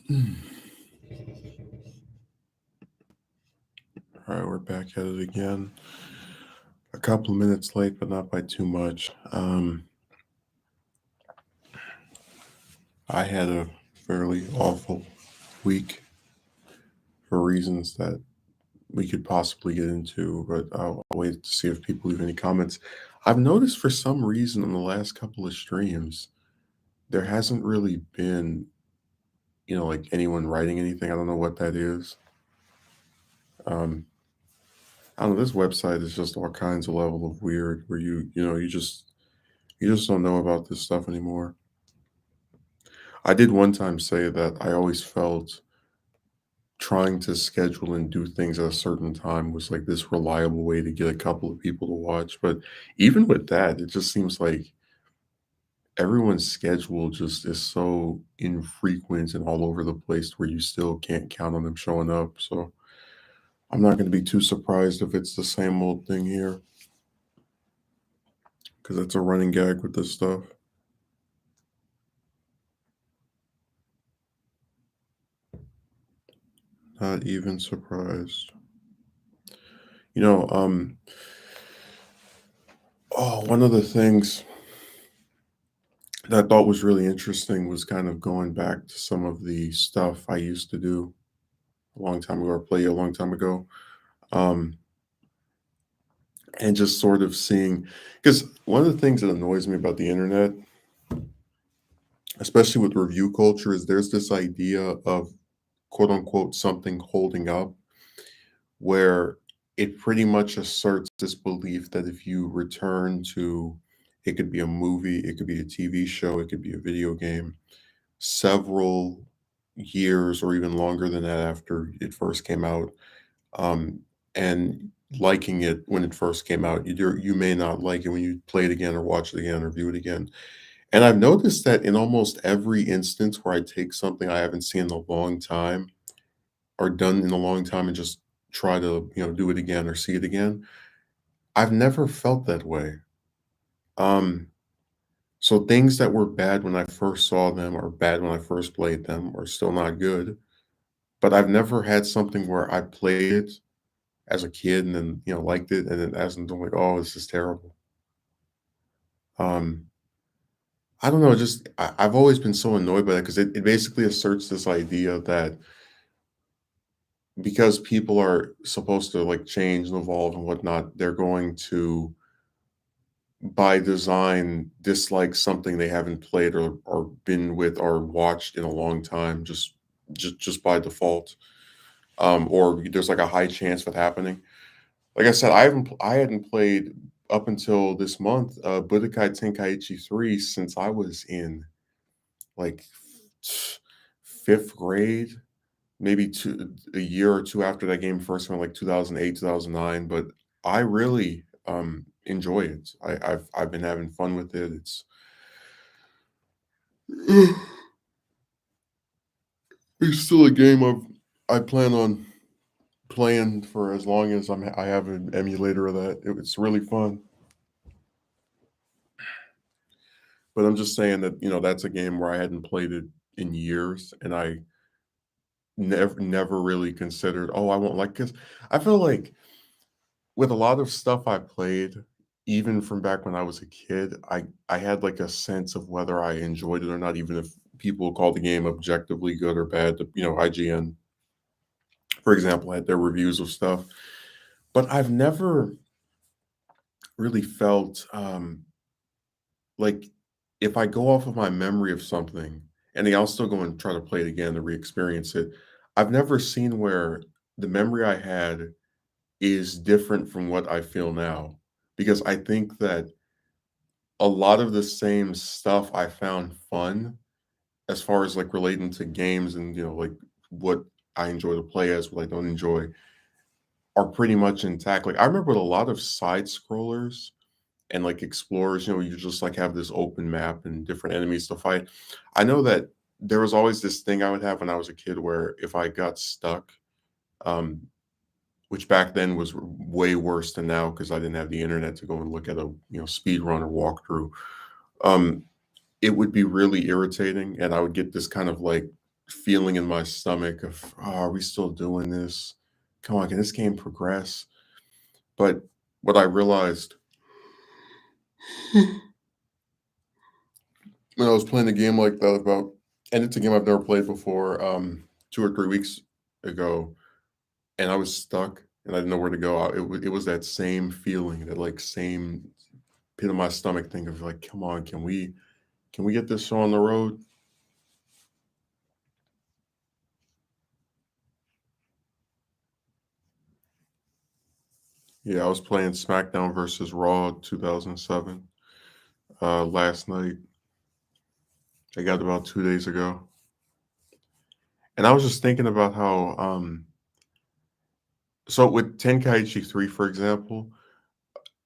Hmm. All right, we're back at it again. A couple of minutes late, but not by too much. I had a fairly awful week for reasons that we could possibly get into, but I'll wait to see if people leave any comments. I've noticed for some reason in the last couple of streams, there hasn't really been, like anyone writing anything. I don't know what that is. Um, I don't know. This website is just all kinds of level of weird where you just don't know about this stuff anymore. I did one time say that I always felt trying to schedule and do things at a certain time was like this reliable way to get a couple of people to watch. But even with that, it just seems like everyone's schedule just is so infrequent and all over the place where you still can't count on them showing up. So I'm not going to be too surprised if it's the same old thing here because it's a running gag with this stuff. Not even surprised. You know, one of the things that I thought was really interesting was kind of going back to some of the stuff I used to do a long time ago or play a long time ago. Um, and just sort of seeing, because one of the things that annoys me about the internet, especially with review culture, is there's this idea of quote unquote something holding up where it pretty much asserts this belief that if you return to, it could be a movie, it could be a TV show, it could be a video game, several years or even longer than that after it first came out, um, and liking it when it first came out, you may not like it when you play it again or watch it again or view it again. And I've noticed that in almost every instance where I take something I haven't seen in a long time or done in a long time and just try to, do it again or see it again, I've never felt that way. Um, so things that were bad when I first saw them or bad when I first played them are still not good. But I've never had something where I played it as a kid and then, liked it, and then as I'm doing like, "Oh, this is terrible." Um, I don't know, just I've always been so annoyed by that because it basically asserts this idea that because people are supposed to, like, change and evolve and whatnot, they're going to, by design, dislike something they haven't played or been with or watched in a long time just by default, or there's, like, a high chance of it happening. Like I said, I hadn't played up until this month, Budokai Tenkaichi 3 since I was in, like, 5th grade, maybe a year or 2 after that game first came out, like 2008, 2009, but I really, enjoy it. I've been having fun with it. It's still a game I plan on playing for as long as I have an emulator of that. It's really fun. But I'm just saying that, that's a game where I hadn't played it in years, and I never really considered, "Oh, I won't like," 'cause I feel like with a lot of stuff I played, even from back when I was a kid, I had, like, a sense of whether I enjoyed it or not, even if people call the game objectively good or bad. IGN, for example, had their reviews of stuff, but I've never really felt, like, if I go off of my memory of something, and then I'll still go and try to play it again to re-experience it, I've never seen where the memory I had is different from what I feel now, because I think that a lot of the same stuff I found fun as far as, like, relating to games and, like, what I enjoy to play as, what I don't enjoy, are pretty much intact. Like, I remember a lot of side scrollers and like explorers, you just like have this open map and different enemies to fight. I know that there was always this thing I would have when I was a kid where if I got stuck, um, which back then was way worse than now because I didn't have the internet to go and look at a speed run or walkthrough. Um, it would be really irritating, and I would get this kind of like feeling in my stomach of, "Oh, are we still doing this? Come on, can this game progress?" But what I realized when I was playing a game like that about and it's a game I've never played before, 2 or 3 weeks ago, and I was stuck, and I didn't know where to go. It was that same feeling, that, like, same pit of my stomach thing of, like, "Come on, can we get this show on the road?" Yeah, I was playing Smackdown versus Raw 2007, last night. I got it about 2 days ago, and I was just thinking about how, so with Tenkaichi 3, for example,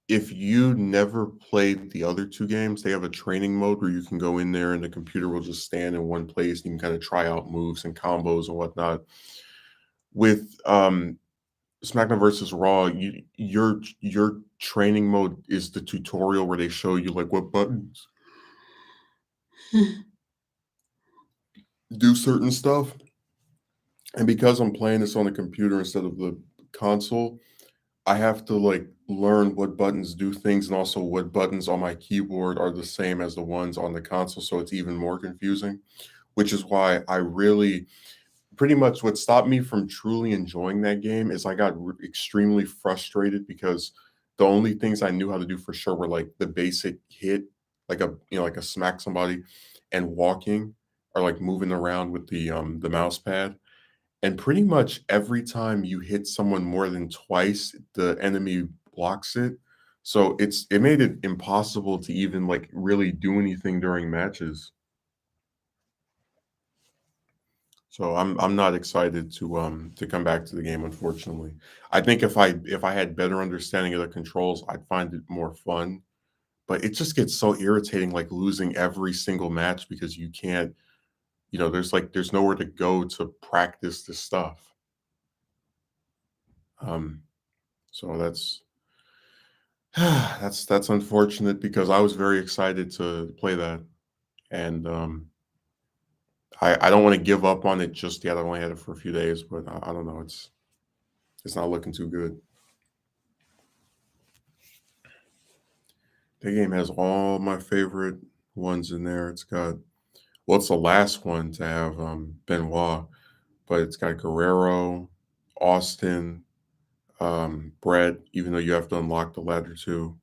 if you never played the other 2 games, they have a training mode where you can go in there and the computer will just stand in one place, and you can kinda try out moves and combos and whatnot. With, SmackDown versus Raw, your training mode is the tutorial where they show you, like, what buttons do certain stuff, and because I'm playing this on the computer instead of the console, I have to, like, learn what buttons do things and also what buttons on my keyboard are the same as the ones on the console, so it's even more confusing, which is why I really pretty much what stopped me from truly enjoying that game is I got extremely frustrated because the only things I knew how to do for sure were like the basic hit, like like a smack somebody, and walking or like moving around with the mouse pad. And pretty much every time you hit someone more than twice, the enemy blocks it. So it made it impossible to even like really do anything during matches. So I'm not excited to come back to the game, unfortunately. I think if I had better understanding of the controls, I'd find it more fun. But it just gets so irritating, like losing every single match because you can't, there's nowhere to go to practice this stuff. Um, so that's unfortunate because I was very excited to play that, and I don't want to give up on it just yet. I've only had it for a few days, but I don't know. It's not looking too good. That game has all my favorite ones in there. It's got well, it's the last one to have Benoit, but it's got Guerrero, Austin, Brett. Even though you have to unlock the ladder too.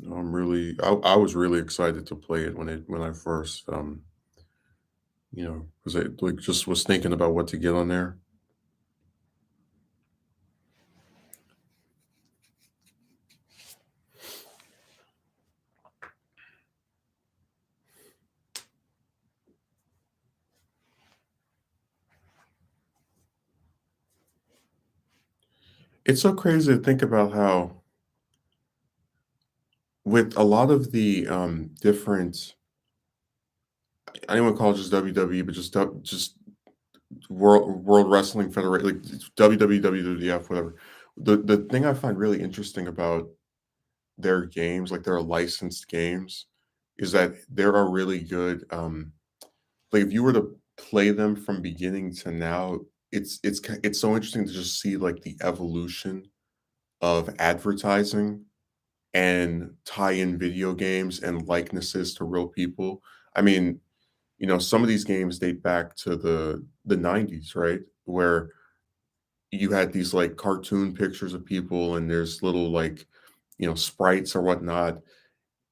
I was really excited to play it when I first because I like just was thinking about what to get on there. It's so crazy to think about how with a lot of the different I don't want to call it just WWE, but just World Wrestling Federation, like WWE, WWF, whatever. The thing I find really interesting about their games, like their licensed games, is that there are really good. Like if you were to play them from beginning to now, it's so interesting to just see like the evolution of advertising and tie in video games and likenesses to real people. I mean, some of these games date back to the 90s, right? Where you had these like cartoon pictures of people and there's little like, sprites or whatnot.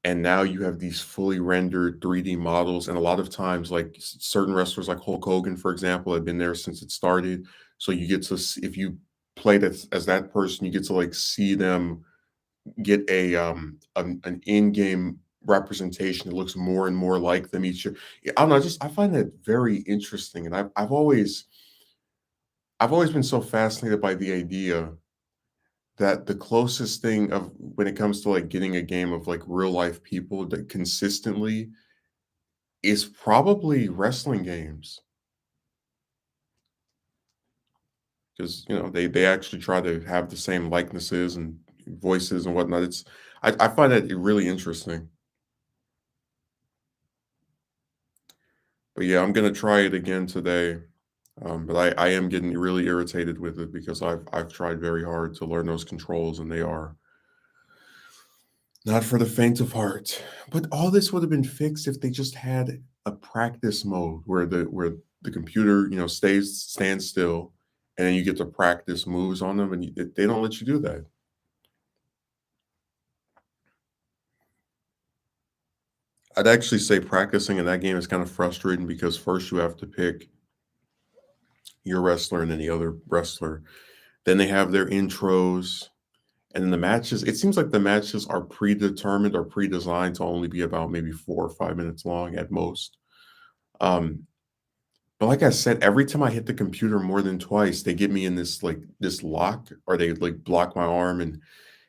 And now you have these fully rendered 3D models. And a lot of times, like certain wrestlers like Hulk Hogan, for example, have been there since it started. So you get to see, if you played as that person, you get to like see them get an in-game representation that looks more and more like them each year. Yeah, I don't know, I find that very interesting, and I've always been so fascinated by the idea that the closest thing of when it comes to, like, getting a game of, like, real life people that consistently is probably wrestling games, 'cause, they actually try to have the same likenesses and voices and whatnot. I find that really interesting. But yeah, I'm gonna try it again today. But I am getting really irritated with it because I've tried very hard to learn those controls and they are not for the faint of heart. But all this would have been fixed if they just had a practice mode where the computer, stands still and then you get to practice moves on them and they don't let you do that. I'd actually say practicing in that game is kind of frustrating because first you have to pick your wrestler and then the other wrestler. Then they have their intros. And then the matches, it seems like the matches are predetermined or pre-designed to only be about maybe 4 or 5 minutes long at most. Um, but like I said, every time I hit the computer more than twice, they get me in this lock or they like block my arm and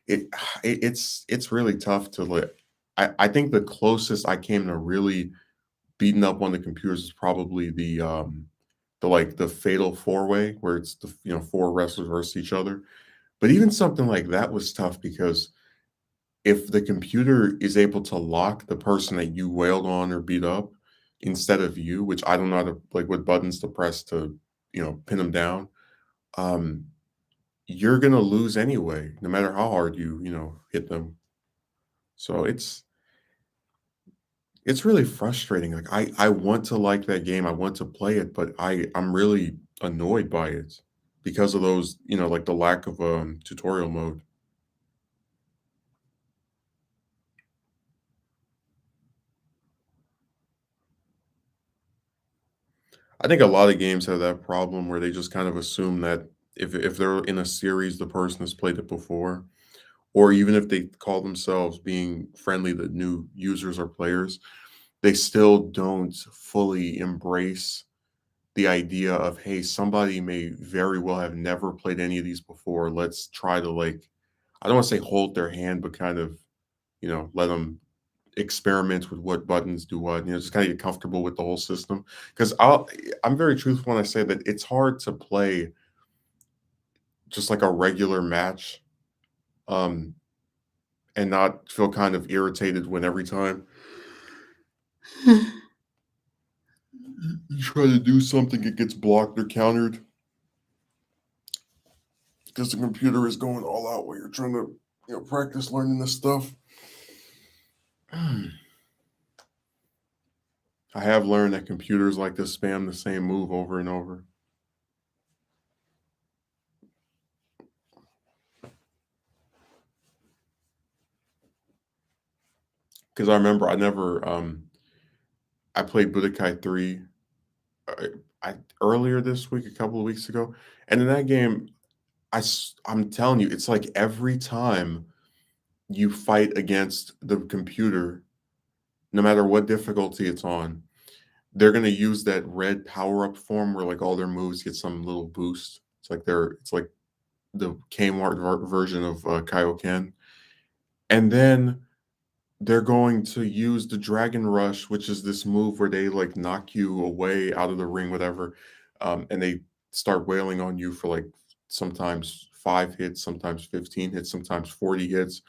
it, it's really tough to like I think the closest I came to really beating up on the computers is probably the fatal four-way where it's the four wrestlers versus each other. But even something like that was tough because if the computer is able to lock the person that you wailed on or beat up instead of you, which I don't know how to like what buttons to press to, pin them down, um, you're gonna lose anyway, no matter how hard you hit them. So it's really frustrating. Like I want to like that game, I want to play it, but I'm really annoyed by it because of those, like the lack of tutorial mode. I think a lot of games have that problem where they just kind of assume that if they're in a series, the person has played it before, or even if they call themselves being friendly to new users or players, they still don't fully embrace the idea of, hey, somebody may very well have never played any of these before. Let's try to like, I don't want to say hold their hand, but kind of, let them experiment with what buttons do what, just kind of get comfortable with the whole system. Because I'm very truthful when I say that it's hard to play just like a regular match, um, and not feel kind of irritated when every time you try to do something, it gets blocked or countered because the computer is going all out while you're trying to, practice learning this stuff. I have learned that computers like to spam the same move over and over. Because I remember I played Budokai 3 uh, earlier this week, a couple of weeks ago, and in that game, I'm telling you, it's like every time you fight against the computer, no matter what difficulty it's on, they're gonna use that red power up form where like all their moves get some little boost. It's like the Kmart version of Kaioken, and then they're going to use the Dragon Rush, which is this move where they like knock you away out of the ring, whatever, and they start wailing on you for like sometimes 5 hits, sometimes 15 hits, sometimes 40 hits.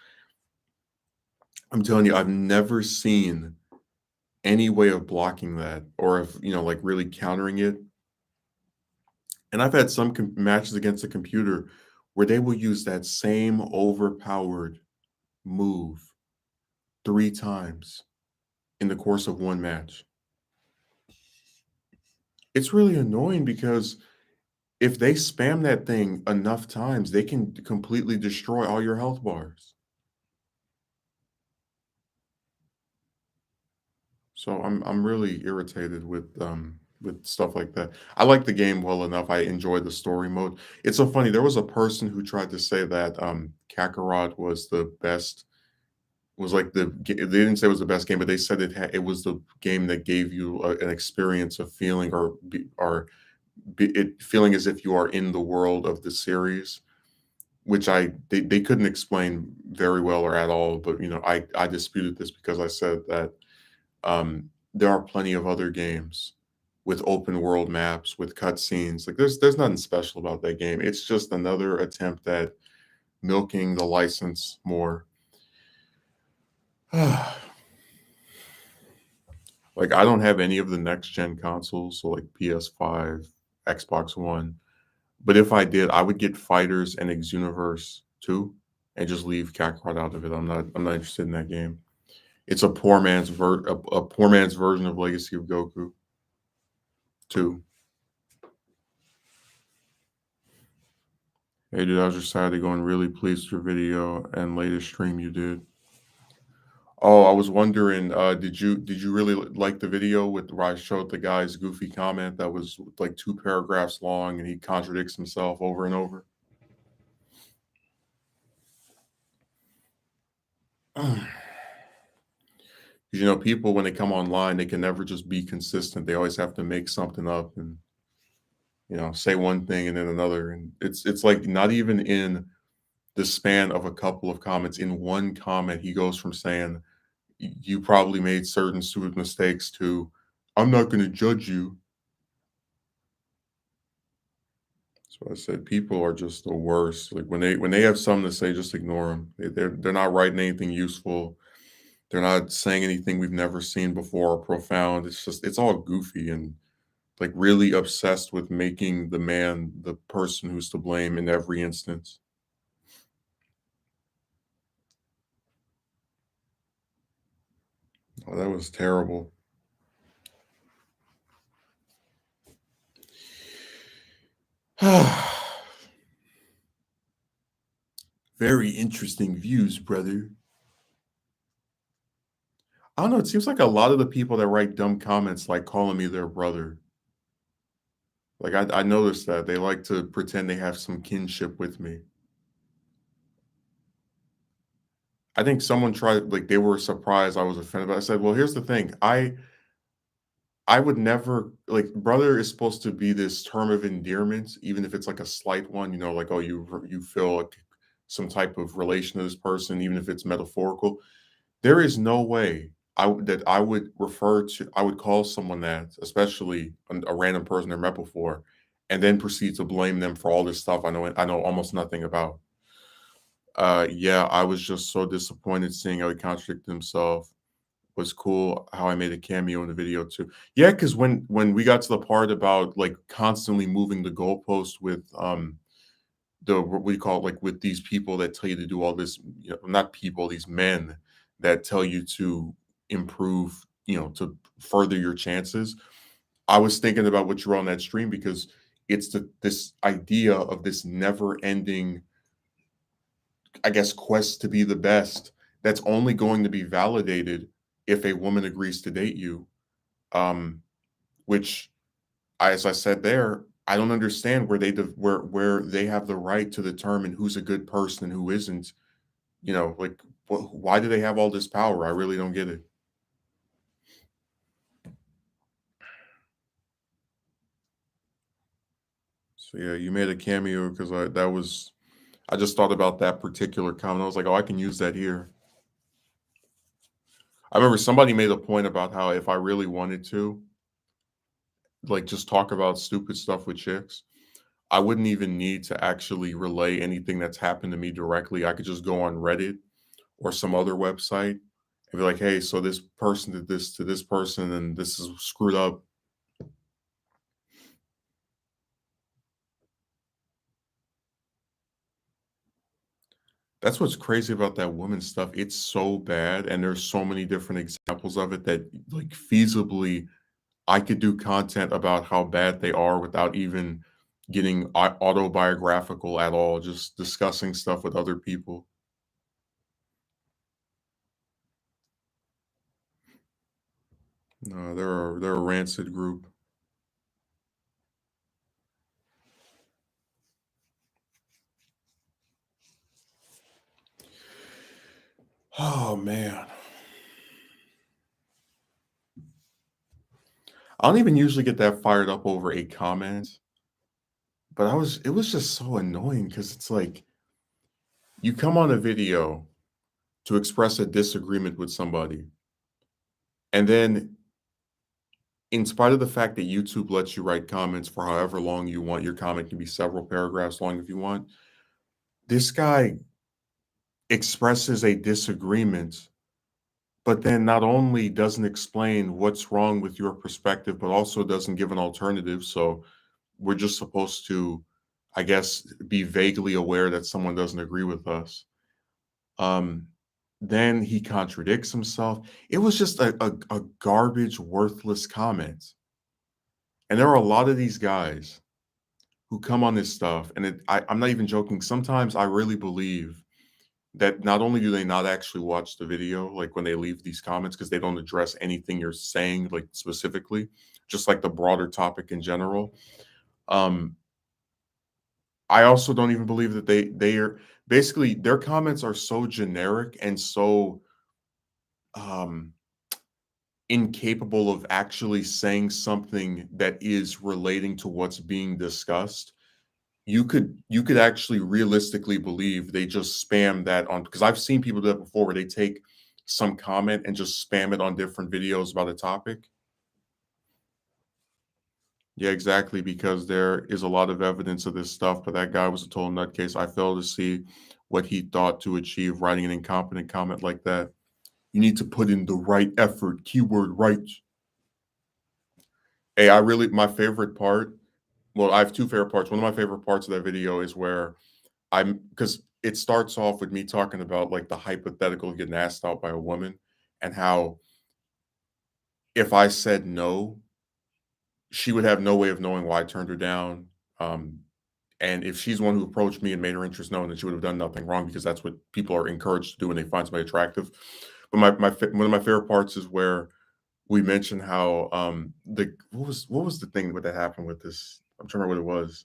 I'm telling you, I've never seen any way of blocking that or of like really countering it. And I've had some matches against the computer where they will use that same overpowered move 3 times in the course of one match. It's really annoying because if they spam that thing enough times, they can completely destroy all your health bars. So I'm really irritated with stuff like that. I like the game well enough. I enjoy the story mode. It's so funny. There was a person who tried to say that Kakarot was the best. Was like they didn't say it was the best game, but they said it was the game that gave you an experience of feeling it feeling as if you are in the world of the series, which they couldn't explain very well or at all. But I disputed this because I said that there are plenty of other games with open world maps with cutscenes. Like there's nothing special about that game. It's just another attempt at milking the license more. Like Like, I don't have any of the next gen consoles, so like PS5, Xbox One. But if I did, I would get Fighters and Xuniverse 2 and just leave Kakarot out of it. I'm not interested in that game. It's a poor man's version of Legacy of Goku 2. Hey dude, I was just Saturday going really pleased with your video and latest stream you did. Oh, I was wondering, did you really like the video with where I showed the guy's goofy comment that was like 2 paragraphs long and he contradicts himself over and over? You know, people when they come online, they can never just be consistent. They always have to make something up and, say one thing and then another. And it's like not even in the span of a couple of comments, in one comment, he goes from saying, You probably made certain stupid mistakes," to "I'm not gonna judge you." So I said people are just the worst. Like when they have something to say, just ignore them. They're not writing anything useful. They're not saying anything we've never seen before or profound. It's all goofy and like really obsessed with making the man the person who's to blame in every instance. Oh, that was terrible. Very interesting views, brother. I don't know. It seems like a lot of the people that write dumb comments like calling me their brother. Like I noticed that they like to pretend they have some kinship with me. I think someone tried like they were surprised I was offended, but I said, "Well, here's the thing. I would never like brother is supposed to be this term of endearment, even if it's like a slight one, like oh you feel like some type of relation to this person, even if it's metaphorical. There is no way that I would I would call someone that, especially a random person I met before, and then proceed to blame them for all this stuff I know almost nothing about. Yeah, I was just so disappointed seeing how he contradicted himself. Was cool how I made a cameo in the video too. Yeah, because when we got to the part about like constantly moving the goalpost with the what we call it, like with these people that tell you to do all this, not people, these men that tell you to improve, to further your chances. I was thinking about what you were on that stream because it's this idea of this never ending, I guess, quest to be the best that's only going to be validated if a woman agrees to date you. Um, which, as I said there, I don't understand where they have the right to determine who's a good person and who isn't. Like why do they have all this power? I really don't get it. So yeah, you made a cameo because I just thought about that particular comment. I was like, oh, I can use that here. I remember somebody made a point about how if I really wanted to, like just talk about stupid stuff with chicks, I wouldn't even need to actually relay anything that's happened to me directly. I could just go on Reddit or some other website and be like, "Hey, so this person did this to this person, and this is screwed up." That's what's crazy about that woman stuff. It's so bad, and there's so many different examples of it that, like, feasibly, I could do content about how bad they are without even getting autobiographical at all, just discussing stuff with other people. No, they're a rancid group. Oh man. I don't even usually get that fired up over a comment, but it was just so annoying because it's like you come on a video to express a disagreement with somebody, and then in spite of the fact that YouTube lets you write comments for however long you want, your comment can be several paragraphs long if you want. This guy expresses a disagreement but then not only doesn't explain what's wrong with your perspective, but also doesn't give an alternative. So we're just supposed to, I guess, be vaguely aware that someone doesn't agree with us. Um, then he contradicts himself. It was just a garbage, worthless comment. And there are a lot of these guys who come on this stuff, and I'm not even joking. Sometimes I really believe that not only do they not actually watch the video, like when they leave these comments, because they don't address anything you're saying, like specifically, just like the broader topic in general. Um, I also don't even believe that they are basically their comments are so generic and so um incapable of actually saying something that is relating to what's being discussed. You could actually realistically believe they just spam that on, because I've seen people do that before where they take some comment and just spam it on different videos about a topic. Yeah, exactly, because there is a lot of evidence of this stuff, but that guy was a total nutcase. I fail to see what he thought to achieve writing an incompetent comment like that. You need to put in the right effort, keyword right. Hey, my favorite part, well, I have two favorite parts. One of my favorite parts of that video is where because it starts off with me talking about like the hypothetical getting asked out by a woman and how if I said no, she would have no way of knowing why I turned her down. Um, and if she's one who approached me and made her interest known, then she would have done nothing wrong because that's what people are encouraged to do when they find somebody attractive. But one of my favorite parts is where we mentioned how the what was the thing that happened with this? I'm trying to remember what it was.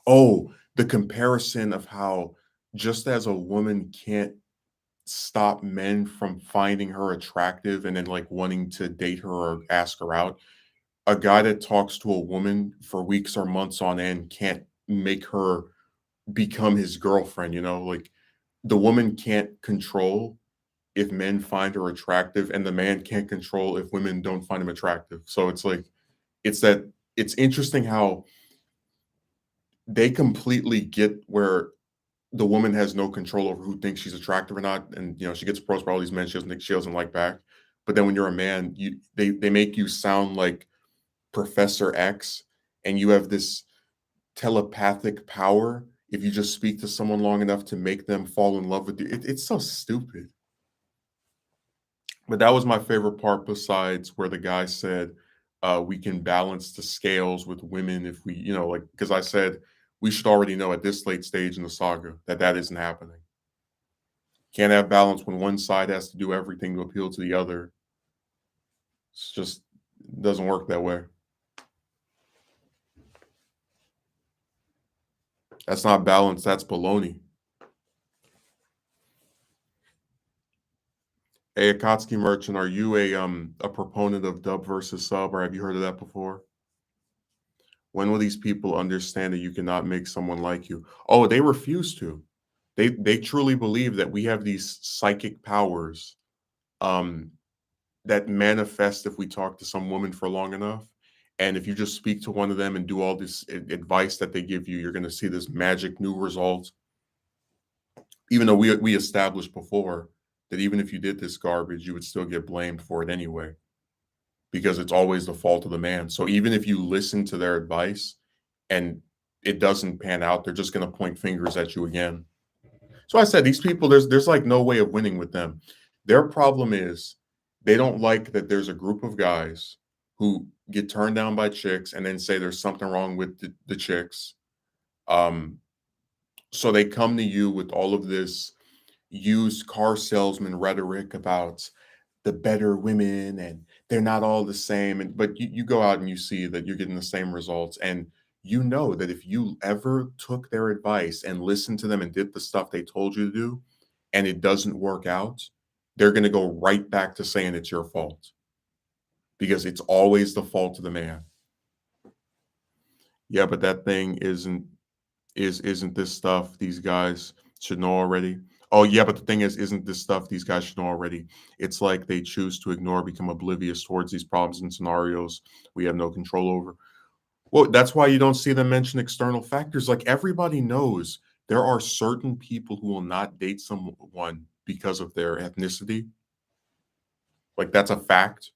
Oh, the comparison of how just as a woman can't stop men from finding her attractive and then like wanting to date her or ask her out, a guy that talks to a woman for weeks or months on end can't make her become his girlfriend, like the woman can't control if men find her attractive and the man can't control if women don't find him attractive. So it's like it's that it's interesting how they completely get where the woman has no control over who thinks she's attractive or not, and she gets approached by all these men she doesn't like back. But then when you're a man, they make you sound like Professor X, and you have this telepathic power if you just speak to someone long enough to make them fall in love with you. It's so stupid. But that was my favorite part, besides where the guy said, we can balance the scales with women if we, like, because I said we should already know at this late stage in the saga that that isn't happening. Can't have balance when one side has to do everything to appeal to the other. It's just it doesn't work that way. That's not balance, that's baloney. Hey, Akatsuki Merchant, are you a proponent of dub versus sub, or have you heard of that before? When will these people understand that you cannot make someone like you? Oh, they refuse to. They truly believe that we have these psychic powers um, that manifest if we talk to some woman for long enough. And if you just speak to one of them and do all this advice that they give you, you're going to see this magic new result. Even though we established before that even if you did this garbage, you would still get blamed for it anyway, because it's always the fault of the man. So even if you listen to their advice and it doesn't pan out, they're just going to point fingers at you again. So I said these people, there's like no way of winning with them. Their problem is they don't like that there's a group of guys who get turned down by chicks and then say there's something wrong with the chicks. Um, so they come to you with all of this used car salesman rhetoric about the better women and they're not all the same. And but you go out and you see that you're getting the same results. And you know that if you ever took their advice and listened to them and did the stuff they told you to do, and it doesn't work out, they're going to go right back to saying it's your fault, because it's always the fault of the man. Yeah, but that thing isn't this stuff these guys should know already? Oh yeah, but the thing is, isn't this stuff these guys should know already? It's like they choose to ignore, become oblivious towards these problems and scenarios we have no control over. Well, that's why you don't see them mention external factors. Like everybody knows there are certain people who will not date someone because of their ethnicity. Like, that's a fact.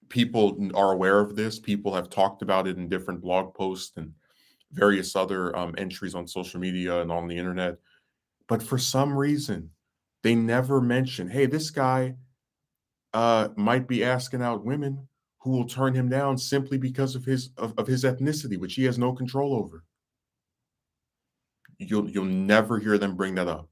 People are aware of this. People have talked about it in different blog posts and various other entries on social media and on the internet. But for some reason, they never mention, hey, this guy might be asking out women who will turn him down simply because of his ethnicity, which he has no control over. You'll never hear them bring that up.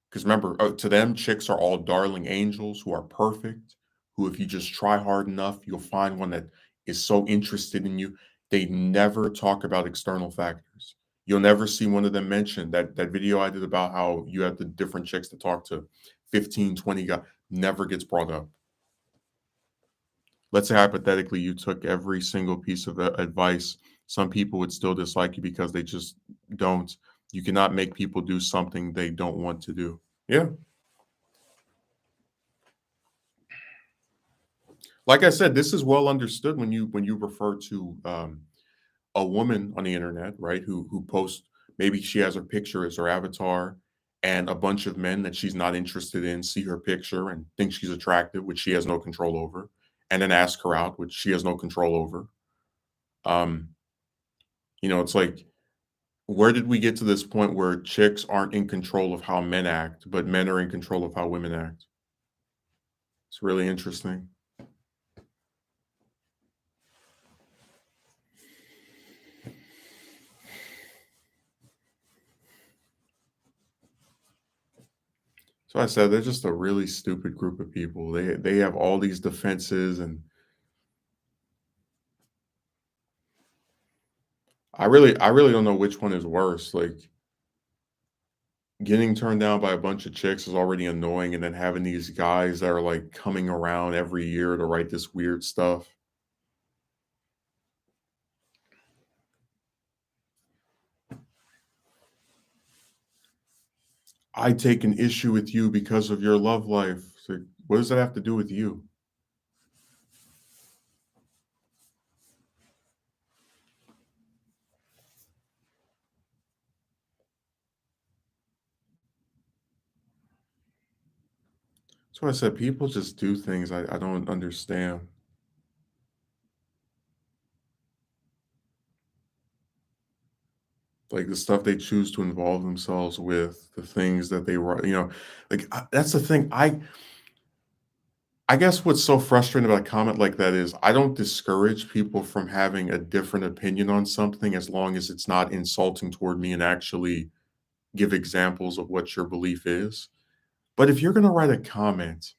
Because remember, to them, chicks are all darling angels who are perfect, who, if you just try hard enough, you'll find one that is so interested in you. They never talk about external factors. You'll never see one of them mention that video I did about how you have the different chicks to talk to, 15, 20 guys, never gets brought up. Let's say hypothetically you took every single piece of advice. Some people would still dislike you because they just don't. You cannot make people do something they don't want to do. Yeah. Like I said, this is well understood when you refer to a woman on the internet, right? Who posts, maybe she has her picture as her avatar, and a bunch of men that she's not interested in see her picture and think she's attractive, which she has no control over, and then ask her out, which she has no control over. Um, it's like, where did we get to this point where chicks aren't in control of how men act, but men are in control of how women act? It's really interesting. So I said they're just a really stupid group of people. They have all these defenses, and I really don't know which one is worse. Like, getting turned down by a bunch of chicks is already annoying, and then having these guys that are like coming around every year to write this weird stuff. I take an issue with you because of your love life. It's like, what does that have to do with you? That's why I said people just do things I don't understand. Like the stuff they choose to involve themselves with, the things that they write, like that's the thing. I guess what's so frustrating about a comment like that is I don't discourage people from having a different opinion on something as long as it's not insulting toward me and actually give examples of what your belief is. But if you're going to write a comment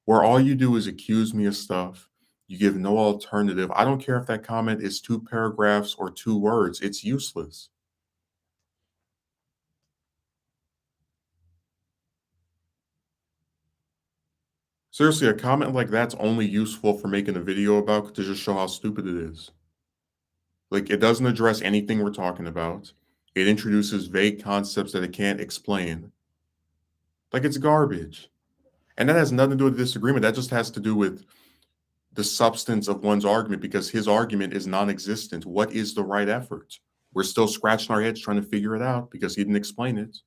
where all you do is accuse me of stuff, you give no alternative, I don't care if that comment is 2 paragraphs or 2 words, it's useless. Seriously, a comment like that's only useful for making a video about to just show how stupid it is. Like, it doesn't address anything we're talking about. It introduces vague concepts that it can't explain. Like, it's garbage. And that has nothing to do with disagreement. That just has to do with the substance of one's argument because his argument is non existent. What is the right effort? We're still scratching our heads trying to figure it out because he didn't explain it.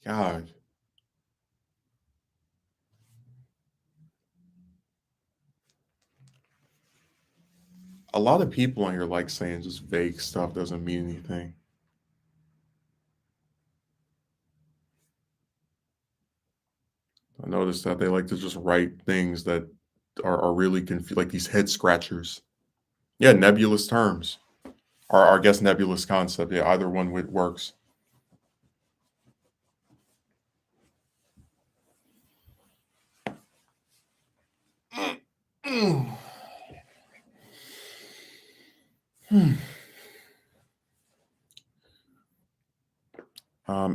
God, a lot of people on here like saying just vague stuff doesn't mean anything. I noticed that they like to just write things that are really like these head scratchers. Yeah, nebulous terms, or I guess nebulous concept. Yeah, either one works.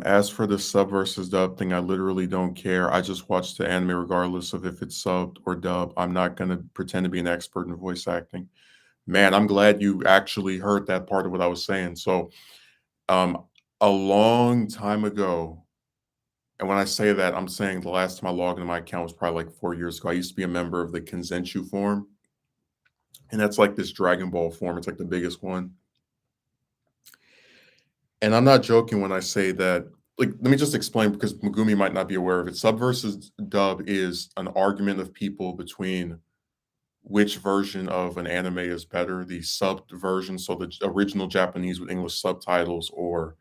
As for the sub versus dub thing, I literally don't care. I just watch the anime regardless of if it's subbed or dub. I'm not gonna pretend to be an expert in voice acting. Man, I'm glad you actually heard that part of what I was saying. So, um, a long time ago, and when I say that, I'm saying the last time I logged into my account was probably like 4 years ago. I used to be a member of the Kensenshu forum, and that's like this Dragon Ball forum. It's like the biggest one. And I'm not joking when I say that like, let me just explain because Megumi might not be aware of it. Sub versus dub is an argument of people between which version of an anime is better, the subbed version, so the original Japanese with English subtitles, or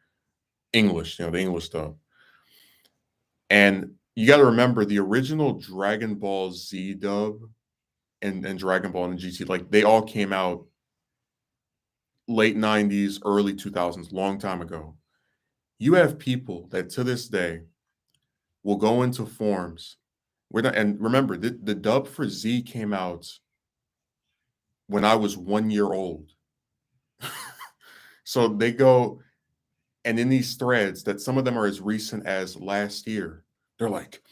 English, the English dub. And you got to remember the original Dragon Ball Z dub and Dragon Ball and GT, like they all came out late 90s, early 2000s, long time ago. You have people that to this day will go into forums. We're not, and remember, the dub for Z came out when I was 1 year old. So they go, and in these threads, that some of them are as recent as last year, they're like,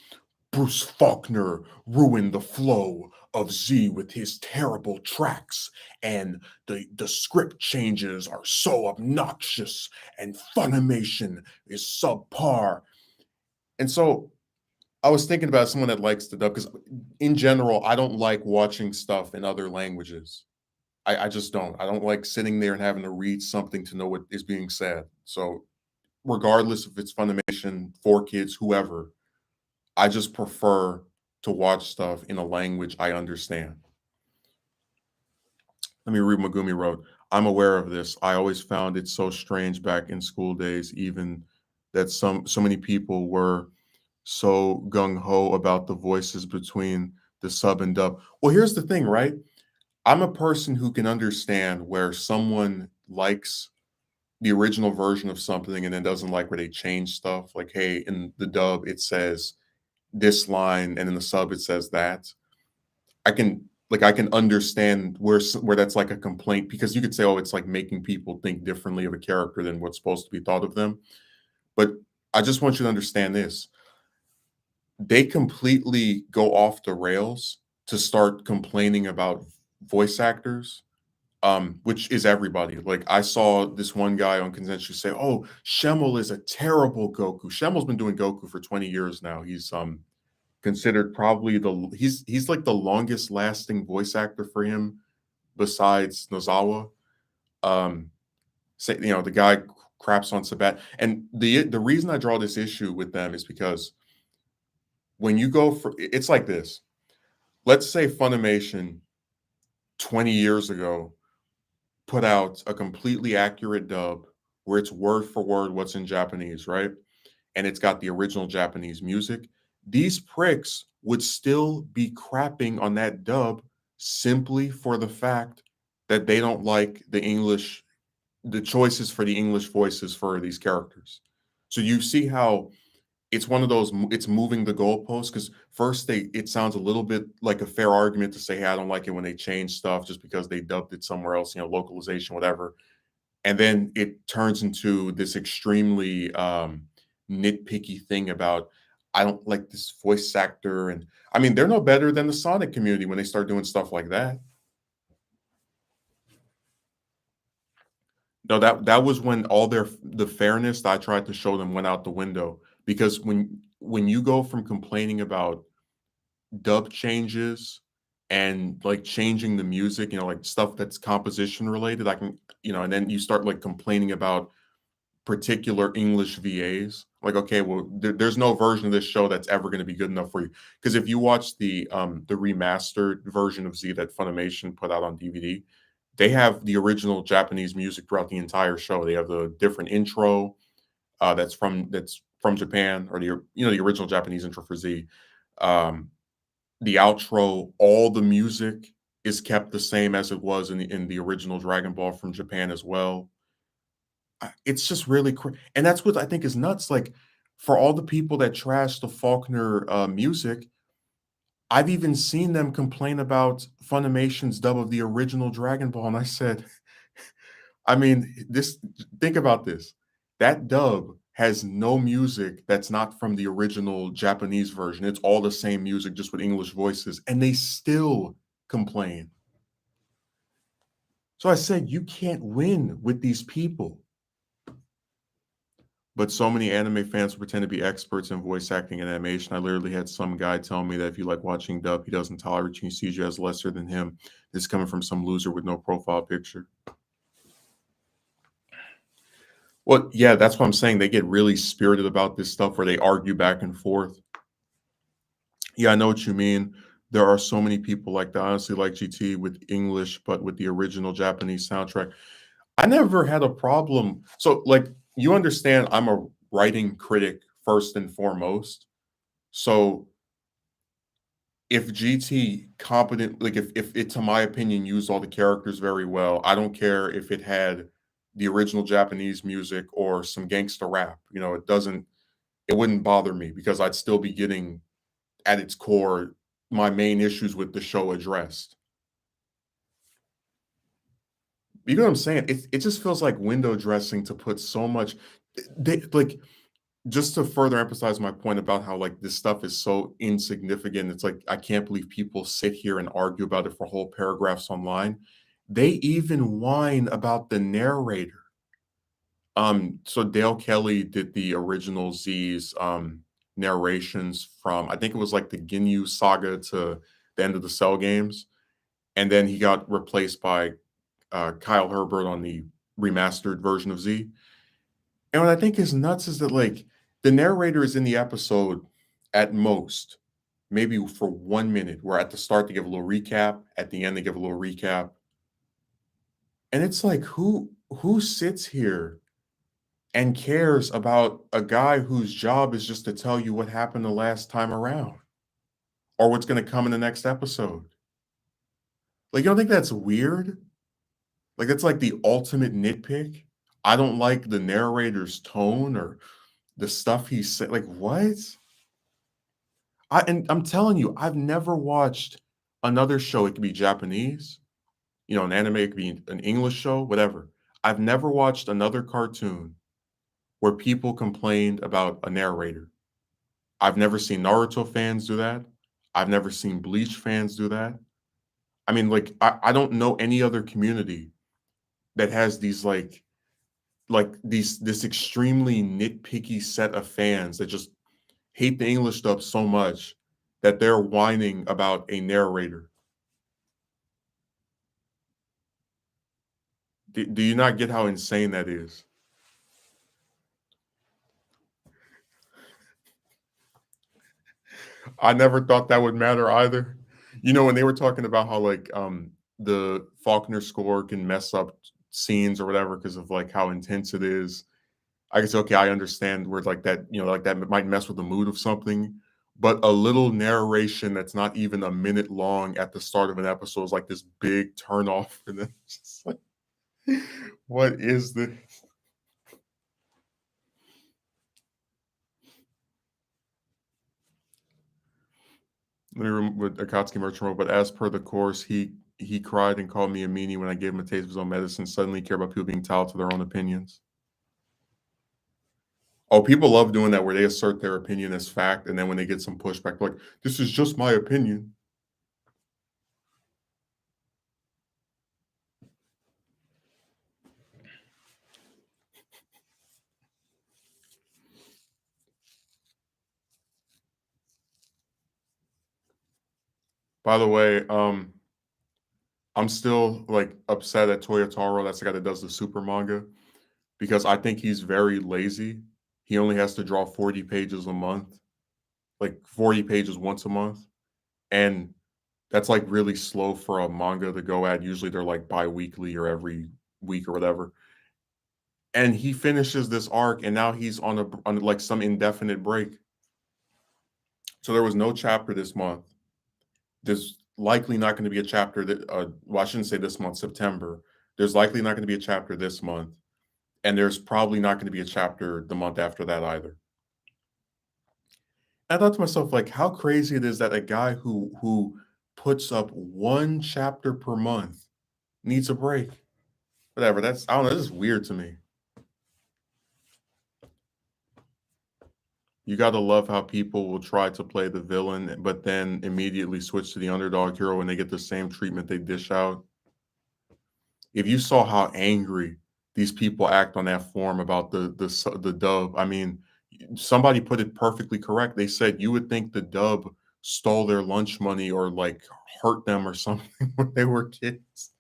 Bruce Faulkner ruined the flow of Z with his terrible tracks, and the script changes are so obnoxious, and Funimation is subpar. And so I was thinking about someone that likes the dub because, in general, I don't like watching stuff in other languages. I just don't. I don't like sitting there and having to read something to know what is being said. So, regardless if it's Funimation, 4Kids, whoever, I just prefer to watch stuff in a language I understand. Let me read what Megumi wrote. I'm aware of this. I always found it so strange back in school days, even that so many people were so gung ho about the voices between the sub and dub. Well, here's the thing, right? I'm a person who can understand where someone likes the original version of something and then doesn't like where they change stuff. Like, hey, in the dub, it says this line, and in the sub, it says that. I can understand where that's like a complaint because you could say, oh, it's like making people think differently of a character than what's supposed to be thought of them. But I just want you to understand this. They completely go off the rails to start complaining about voice actors, which is everybody. Like I saw this one guy on consensus say, "Oh, Schemmel is a terrible Goku." Schemmel's been doing Goku for 20 years now. He's considered probably he's like the longest lasting voice actor for him besides Nozawa. Um, say the guy craps on Sabat, and the reason I draw this issue with them is because when you go for it's like this. Let's say Funimation 20 years ago put out a completely accurate dub where it's word for word what's in Japanese, right? And it's got the original Japanese music. These pricks would still be crapping on that dub simply for the fact that they don't like the choices for the English voices for these characters. So you see how it's one of those, it's moving the goalposts because first it sounds a little bit like a fair argument to say, hey, I don't like it when they change stuff just because they dubbed it somewhere else, localization, whatever. And then it turns into this extremely nitpicky thing about, I don't like this voice actor. And I mean, they're no better than the Sonic community when they start doing stuff like that. No, that was when all the fairness that I tried to show them went out the window. Because when you go from complaining about dub changes and like changing the music, like stuff that's composition related, I can, and then you start like complaining about particular English VAs. Like, okay, well, there's no version of this show that's ever going to be good enough for you. Because if you watch the remastered version of Z that Funimation put out on DVD, they have the original Japanese music throughout the entire show. They have the different intro that's from Japan, or the original Japanese intro for Z. The outro, all the music is kept the same as it was in the original Dragon Ball from Japan as well. It's just really and that's what I think is nuts. Like for all the people that trash the Faulkner music, I've even seen them complain about Funimation's dub of the original Dragon Ball, and I said, I mean, think about this. That dub has no music that's not from the original Japanese version. It's all the same music, just with English voices, and they still complain. So I said, you can't win with these people. But so many anime fans pretend to be experts in voice acting and animation. I literally had some guy tell me that if you like watching dub, he doesn't tolerate you. He sees you as lesser than him. This is coming from some loser with no profile picture. Well, yeah, that's what I'm saying. They get really spirited about this stuff where they argue back and forth. Yeah, I know what you mean. There are so many people like that. I honestly like GT with English, but with the original Japanese soundtrack. I never had a problem. So, like, you understand, I'm a writing critic first and foremost. So, if GT competent, like, if it, to my opinion, used all the characters very well, I don't care if it had the original Japanese music or some gangster rap. It wouldn't bother me because I'd still be getting at its core my main issues with the show addressed. You know what I'm saying? It just feels like window dressing to put so much like just to further emphasize my point about how like this stuff is so insignificant. It's like I can't believe people sit here and argue about it for whole paragraphs online. They even whine about the narrator. So Dale Kelly did the original Z's narrations from I think it was like the Ginyu saga to the end of the Cell games, and then he got replaced by Kyle Herbert on the remastered version of Z. And what I think is nuts is that like the narrator is in the episode at most, maybe for 1 minute, where at the start they give a little recap, at the end they give a little recap. And it's like who sits here and cares about a guy whose job is just to tell you what happened the last time around or what's going to come in the next episode. Like, you don't think that's weird? Like, that's like the ultimate nitpick. I don't like the narrator's tone or the stuff he said. Like, what? And I'm telling you, I've never watched another show. It could be Japanese, an anime, it could be an English show, whatever. I've never watched another cartoon where people complained about a narrator. I've never seen Naruto fans do that. I've never seen Bleach fans do that. I mean, like, I don't know any other community that has these this extremely nitpicky set of fans that just hate the English stuff so much that they're whining about a narrator. Do you not get how insane that is? I never thought that would matter either. When they were talking about how like the Faulkner score can mess up scenes or whatever because of like how intense it is. I guess okay, I understand where like that, like that might mess with the mood of something, but a little narration that's not even a minute long at the start of an episode is like this big turn off for them. It's just like, what is this? Let me with Akatsuki Merchant wrote, but as per the course, he cried and called me a meanie when I gave him a taste of his own medicine. Suddenly care about people being entitled to their own opinions. Oh, people love doing that where they assert their opinion as fact, and then when they get some pushback, like, this is just my opinion. By the way, I'm still like upset at Toyotaro. That's the guy that does the super manga because I think he's very lazy. He only has to draw 40 pages a month, like 40 pages once a month. And that's like really slow for a manga to go at. Usually they're like bi-weekly or every week or whatever. And he finishes this arc and now he's on like some indefinite break. So there was no chapter this month. There's likely not going to be a chapter that well, I shouldn't say this month, September. There's likely not going to be a chapter this month. And there's probably not going to be a chapter the month after that either. I thought to myself, like, how crazy it is that a guy who puts up one chapter per month needs a break. Whatever. That's I don't know. This is weird to me. You gotta love how people will try to play the villain, but then immediately switch to the underdog hero when they get the same treatment they dish out. If you saw how angry these people act on that forum about the dub, I mean, somebody put it perfectly correct. They said you would think the dub stole their lunch money or like hurt them or something when they were kids.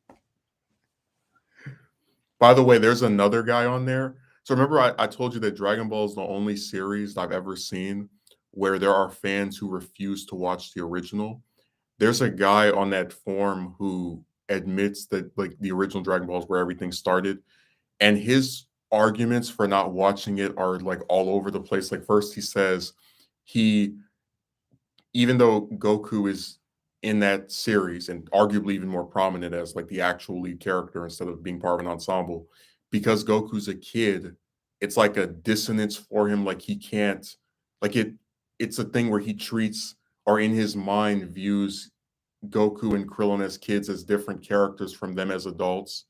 By the way, there's another guy on there So remember I told you that Dragon Ball is the only series I've ever seen where there are fans who refuse to watch the original. There's a guy on that forum who admits that like the original Dragon Ball is where everything started, and his arguments for not watching it are like all over the place. Like first he says he even though Goku is in that series and arguably even more prominent as like the actual lead character instead of being part of an ensemble, because Goku's a kid, it's like a dissonance for him. Like he can't, like it's a thing where he treats or in his mind views Goku and Krillin as kids as different characters from them as adults,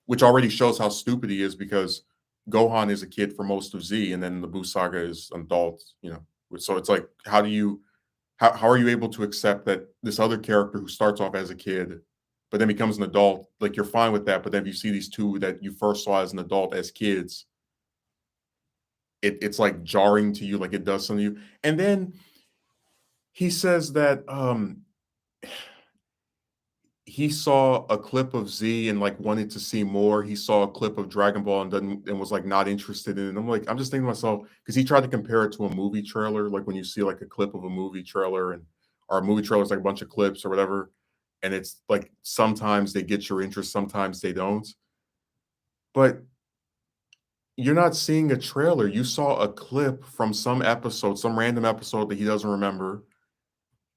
which already shows how stupid he is because Gohan is a kid for most of Z, and then the Buu Saga is an adult, you know. So it's like, how are you able to accept that this other character who starts off as a kid, but then becomes an adult, like you're fine with that, but then if you see these two that you first saw as an adult as kids, it's like jarring to you, like it does something to you. And then he says that he saw a clip of Z and like wanted to see more. He saw a clip of Dragon Ball and didn't and was like not interested in it. I'm like, I'm just thinking to myself, because he tried to compare it to a movie trailer, like when you see like a clip of a movie trailer and or a movie trailer is like a bunch of clips or whatever. And it's like sometimes they get your interest, sometimes they don't. But you're not seeing a trailer. You saw a clip from some episode, some random episode that he doesn't remember,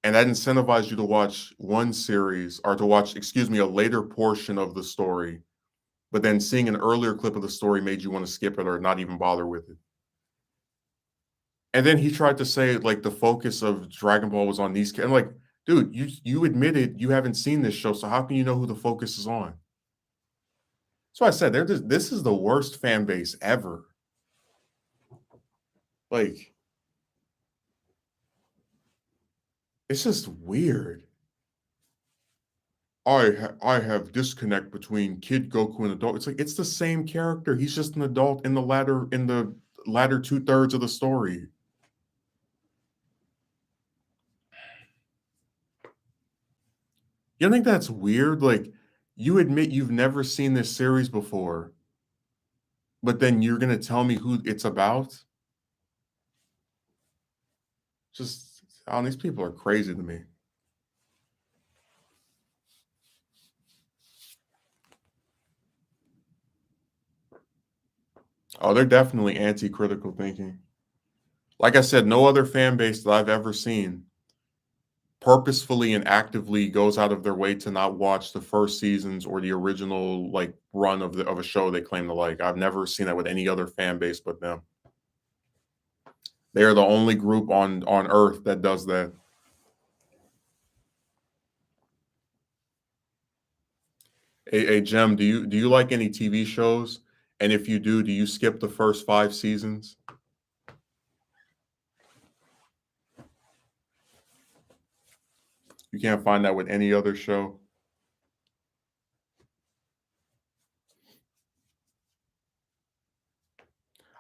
and that incentivized you to watch one series or to watch, excuse me, a later portion of the story, but then seeing an earlier clip of the story made you want to skip it or not even bother with it. And then he tried to say like the focus of Dragon Ball was on these. I'm like, dude, you admitted you haven't seen this show, so how can you know who the focus is on? So I said, this is the worst fan base ever. Like, it's just weird. I have disconnect between Kid Goku and adult. It's like it's the same character. He's just an adult in the latter 2/3 of the story. You think that's weird? Like you admit you've never seen this series before, but then you're gonna tell me who it's about? Just oh, these people are crazy to me. Oh, they're definitely anti-critical thinking. Like I said, no other fan base that I've ever seen purposefully and actively goes out of their way to not watch the first seasons or the original like run of a show they claim to like. I've never seen that with any other fan base but them. They are the only group on earth that does that. A Gem, do you like any TV shows? And if you do you skip the first 5 seasons? You can't find that with any other show.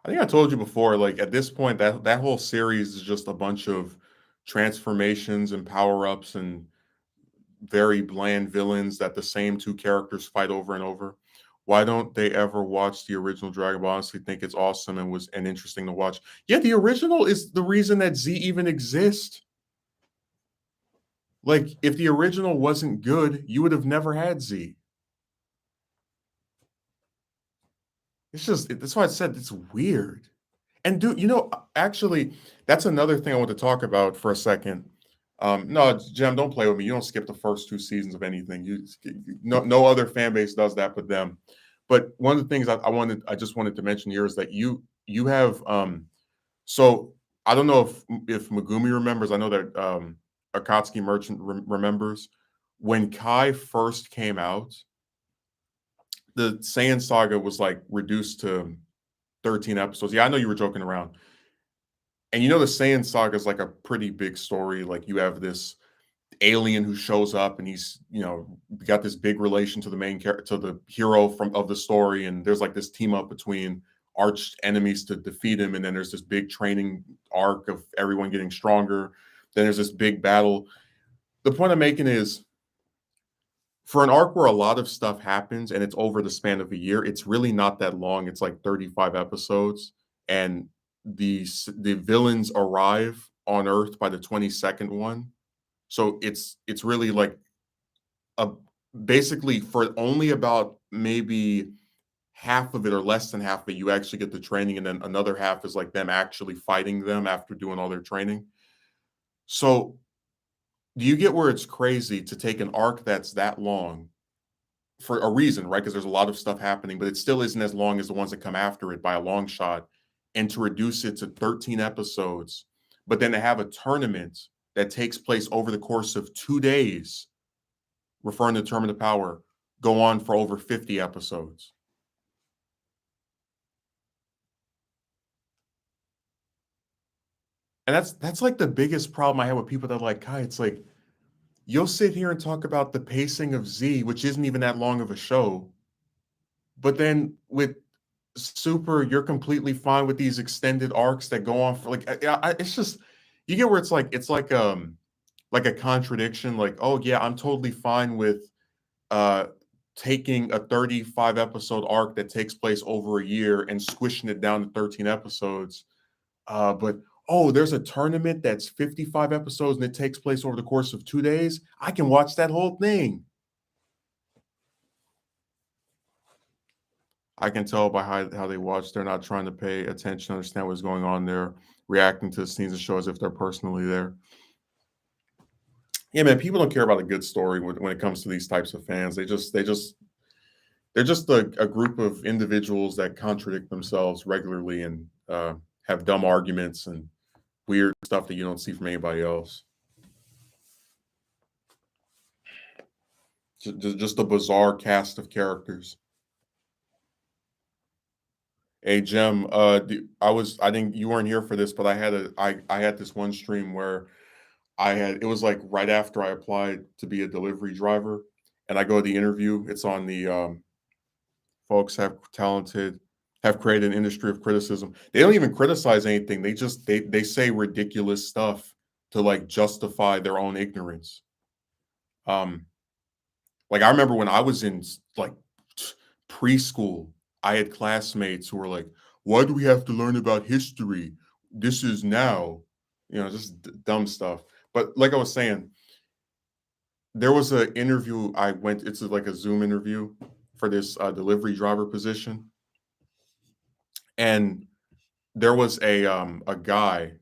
I think I told you before, like at this point, that whole series is just a bunch of transformations and power ups and very bland villains that the same two characters fight over and over. Why don't they ever watch the original Dragon Ball? I honestly think it's awesome and was and interesting to watch. Yeah, the original is the reason that Z even exists. Like, if the original wasn't good, you would have never had Z. It's just that's why I said it's weird. And do you know, actually, that's another thing I want to talk about for a second. No, Jim, don't play with me. You don't skip the first 2 seasons of anything. No other fan base does that but them. But one of the things I just wanted to mention here is that you have so I don't know if Megumi remembers. I know that Akatsuki Merchant remembers when Kai first came out. The Saiyan saga was like reduced to 13 episodes. Yeah, I know you were joking around. And you know the Saiyan saga is like a pretty big story. Like you have this alien who shows up and he's, you know, got this big relation to the main character to the hero from of the story. And there's like this team up between arch enemies to defeat him. And then there's this big training arc of everyone getting stronger. Then there's this big battle. The point I'm making is For an arc where a lot of stuff happens and it's over the span of a year, it's really not that long. It's like 35 episodes, and the villains arrive on Earth by the 22nd one. So it's really like a basically for only about maybe half of it or less than half of it, you actually get the training, and then another half is like them actually fighting them after doing all their training. So do you get where it's crazy to take an arc that's that long for a reason, right? Because there's a lot of stuff happening, but it still isn't as long as the ones that come after it by a long shot, and to reduce it to 13 episodes, but then to have a tournament that takes place over the course of 2 days, referring to Tournament of Power, go on for over 50 episodes. And that's like the biggest problem I have with people that are like Kai. It's like you'll sit here and talk about the pacing of Z, which isn't even that long of a show, but then with Super, you're completely fine with these extended arcs that go on for it's just you get where it's like a contradiction. Like, oh yeah, I'm totally fine with uh taking a 35 episode arc that takes place over a year and squishing it down to 13 episodes. But oh, there's a tournament that's 55 episodes and it takes place over the course of 2 days. I can watch that whole thing. I can tell by how they watch. They're not trying to pay attention, understand what's going on. They're reacting to the scenes and show as if they're personally there. Yeah, man, people don't care about a good story when it comes to these types of fans. They're just a group of individuals that contradict themselves regularly and have dumb arguments and weird stuff that you don't see from anybody else. Just a bizarre cast of characters. Hey Jim, I think you weren't here for this, but I had this one stream where it was like right after I applied to be a delivery driver, and I go to the interview. It's on the folks have created an industry of criticism. They don't even criticize anything. They say ridiculous stuff to like justify their own ignorance. Um, like I remember when I was in like preschool, I had classmates who were like, "Why do we have to learn about history? This is now," just dumb stuff. But like I was saying, there was an interview I went. It's like a Zoom interview for this delivery driver position, and there was a guy,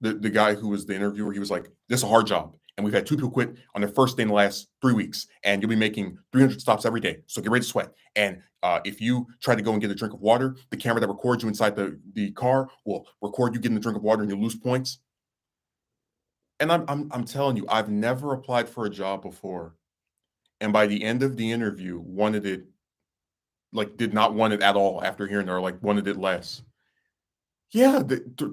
the guy who was the interviewer. He was like, "This is a hard job, and we've had two people quit on their first day in the last 3 weeks, and you'll be making 300 stops every day. So get ready to sweat. And if you try to go and get a drink of water, the camera that records you inside the car will record you getting a drink of water, and you'll lose points." And I'm telling you, I've never applied for a job before, and by the end of the interview, wanted it like did not want it at all after hearing her, like wanted it less. Yeah,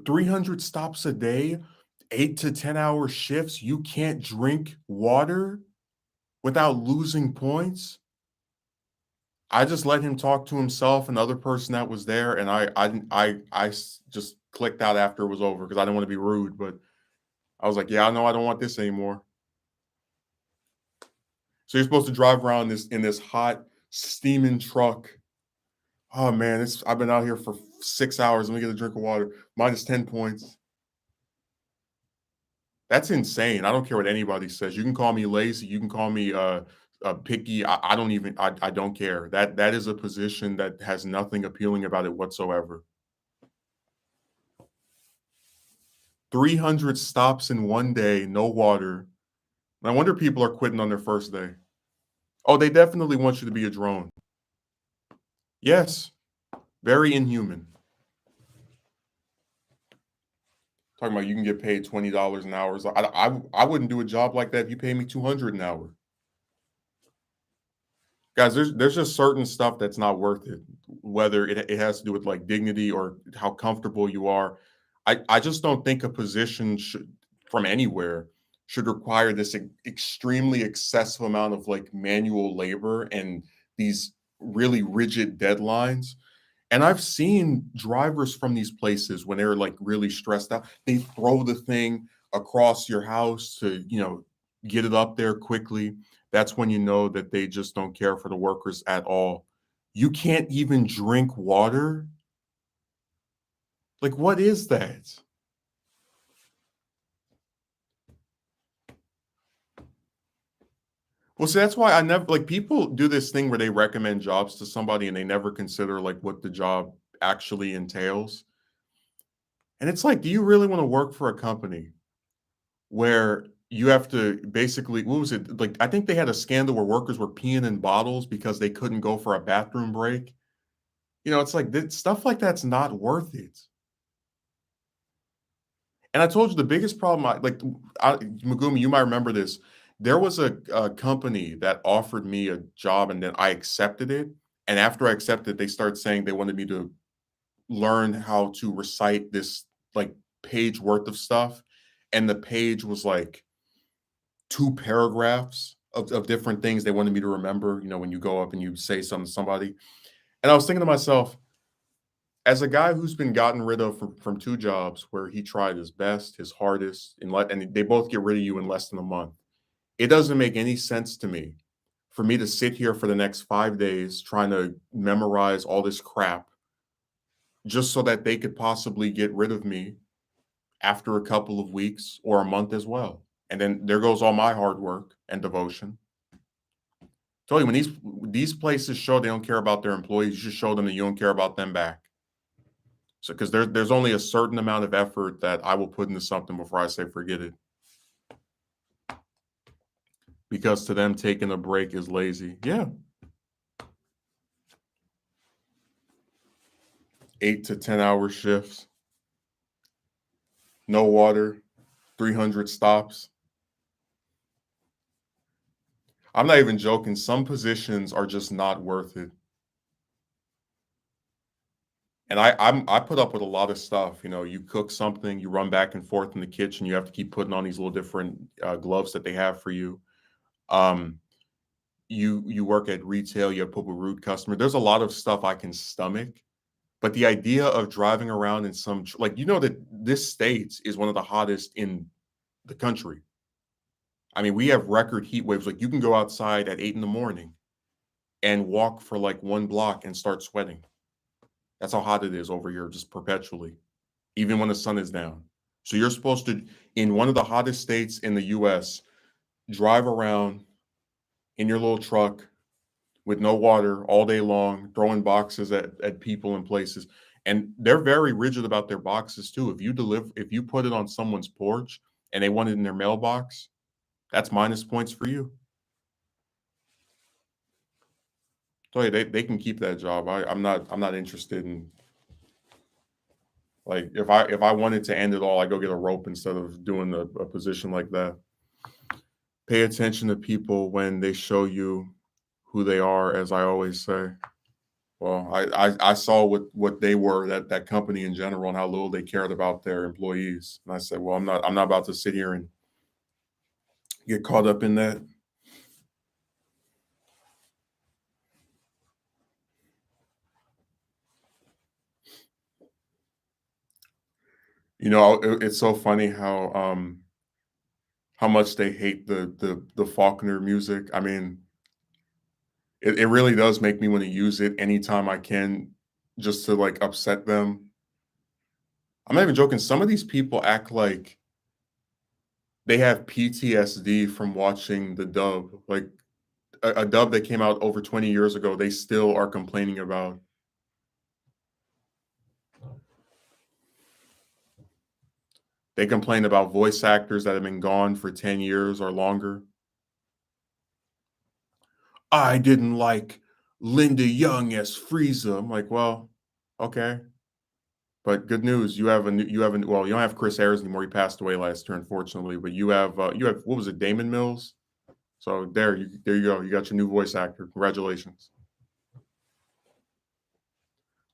300 stops a day, 8 to 10 hour shifts. You can't drink water without losing points. I just let him talk to himself and the other person that was there, and just clicked out after it was over because I didn't want to be rude, but I was like, "Yeah, I know I don't want this anymore." So you're supposed to drive around in this hot, steaming truck. Oh man, I've been out here for 6 hours. Let me get a drink of water. Minus 10 points. That's insane. I don't care what anybody says. You can call me lazy. You can call me picky. I don't even. I don't care. That is a position that has nothing appealing about it whatsoever. 300 stops in one day, no water. I wonder people are quitting on their first day. Oh, they definitely want you to be a drone. Yes, very inhuman. Talking about you can get paid $20 an hour. I wouldn't do a job like that if you pay me 200 an hour. Guys, there's just certain stuff that's not worth it, whether it has to do with like dignity or how comfortable you are. I just don't think a position should from anywhere should require this extremely excessive amount of like manual labor and these really rigid deadlines. And I've seen drivers from these places when they're like really stressed out, they throw the thing across your house to, get it up there quickly. that's when you know that they just don't care for the workers at all. You can't even drink water? Like, what is that? Well, see, that's why I never like people do this thing where they recommend jobs to somebody and they never consider like what the job actually entails. And it's like, do you really want to work for a company where you have to basically, what was it? Like, I think they had a scandal where workers were peeing in bottles because they couldn't go for a bathroom break. It's like stuff like that's not worth it. And I told you the biggest problem, Megumi, you might remember this. There was a company that offered me a job, and then I accepted it. And after I accepted, they started saying they wanted me to learn how to recite this like page worth of stuff. And the page was like two paragraphs of different things they wanted me to remember, when you go up and you say something to somebody. And I was thinking to myself, as a guy who's been gotten rid of from two jobs where he tried his best, his hardest, and they both get rid of you in less than a month, it doesn't make any sense to me for me to sit here for the next 5 days trying to memorize all this crap just so that they could possibly get rid of me after a couple of weeks or a month as well. And then there goes all my hard work and devotion. Tell you, when these places show they don't care about their employees, you should show them that you don't care about them back. So, because there's only a certain amount of effort that I will put into something before I say forget it. Because to them, taking a break is lazy. Yeah, 8 to 10 hour shifts, no water, 300 stops. I'm not even joking. Some positions are just not worth it. And I put up with a lot of stuff. You cook something, you run back and forth in the kitchen. You have to keep putting on these little different gloves that they have for you. Um, you work at retail. You have to put with rude customer. There's a lot of stuff I can stomach, but the idea of driving around in some that this state is one of the hottest in the country. I mean, we have record heat waves. Like you can go outside at 8 in the morning and walk for like one block and start sweating. That's how hot it is over here, just perpetually, even when the sun is down. So you're supposed to, in one of the hottest states in the US, drive around in your little truck with no water all day long, throwing boxes at people and places. And they're very rigid about their boxes too. If you put it on someone's porch and they want it in their mailbox, that's minus points for you. So yeah, they can keep that job. I'm not interested in like if I wanted to end it all, I go get a rope instead of doing a position like that. Pay attention to people when they show you who they are, as I always say. Well, I saw what they were, that company in general, and how little they cared about their employees. And I said, well, I'm not about to sit here and get caught up in that. It's so funny how much they hate the Faulkner music. I mean, it really does make me want to use it anytime I can, just to like upset them. I'm not even joking. Some of these people act like they have PTSD from watching the dub. Like a dub that came out over 20 years ago, they still are complaining about. They complain about voice actors that have been gone for 10 years or longer. I didn't like Linda Young as Frieza. I'm like, well, okay. But good news, well, you don't have Chris Ayers anymore. He passed away last year, unfortunately. But you have what was it, Damon Mills? So there you go. You got your new voice actor. Congratulations.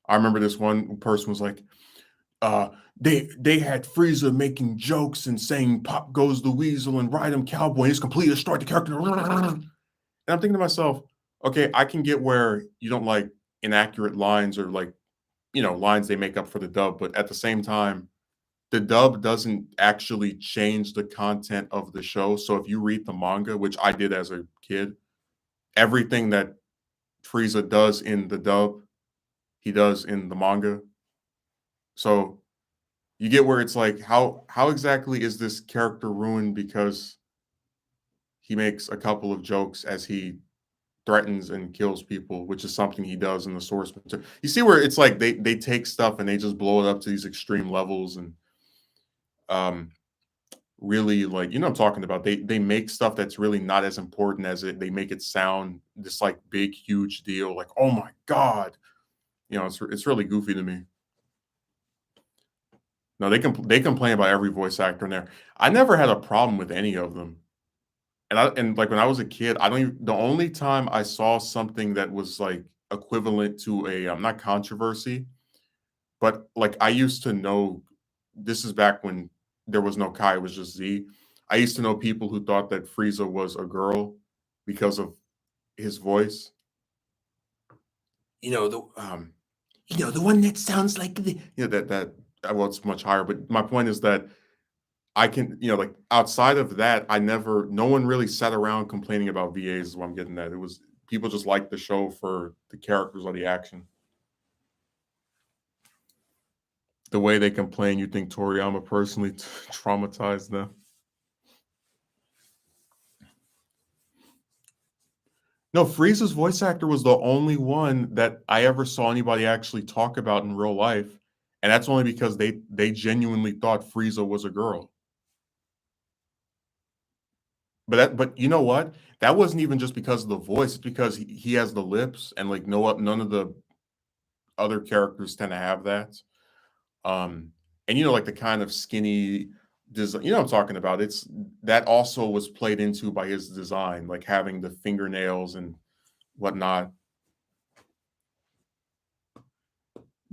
I remember this one person was like, they had Frieza making jokes and saying "Pop goes the weasel" and "Ride him cowboy." He's completely destroyed the character. And I'm thinking to myself, okay, I can get where you don't like inaccurate lines or like lines they make up for the dub, but at the same time, the dub doesn't actually change the content of the show. So if you read the manga, which I did as a kid, everything that Frieza does in the dub, he does in the manga. So you get where it's like, how exactly is this character ruined because he makes a couple of jokes as he threatens and kills people, which is something he does in the source material. You see where it's like they take stuff and they just blow it up to these extreme levels and um really, like, you know what I'm talking about. They make stuff that's really not as important as it. They make it sound this like big huge deal, like, oh my god. You know, it's really goofy to me. No, they complain about every voice actor in there. I never had a problem with any of them. And like when I was a kid, I don't even, the only time I saw something that was like equivalent to a not controversy, but like I used to know, this is back when there was no Kai, it was just Z. I used to know people who thought that Frieza was a girl because of his voice. You know the the one that sounds like the, that well, it's much higher. But my point is that I can, like outside of that, no one really sat around complaining about VAs. Is what I'm getting at. It was people just liked the show for the characters or the action. The way they complain, you think Toriyama personally traumatized them? No, Frieza's voice actor was the only one that I ever saw anybody actually talk about in real life, and that's only because they genuinely thought Frieza was a girl. But you know what? That wasn't even just because of the voice. It's because he has the lips, and like none of the other characters tend to have that. Um, and like the kind of skinny design, you know what I'm talking about. It's that also was played into by his design, like having the fingernails and whatnot.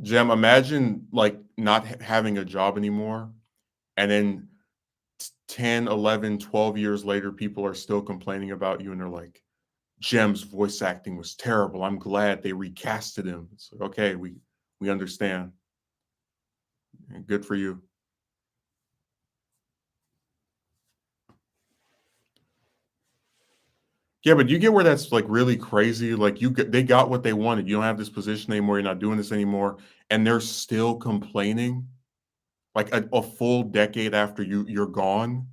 Jem, imagine like not having a job anymore, and then 10, 11, 12 years later, people are still complaining about you, and they're like, Jem's voice acting was terrible. I'm glad they recasted him. It's like, okay, we understand. Good for you. Yeah, but you get where that's like really crazy. Like they got what they wanted. You don't have this position anymore. You're not doing this anymore, and they're still complaining. Like a full decade after you're gone.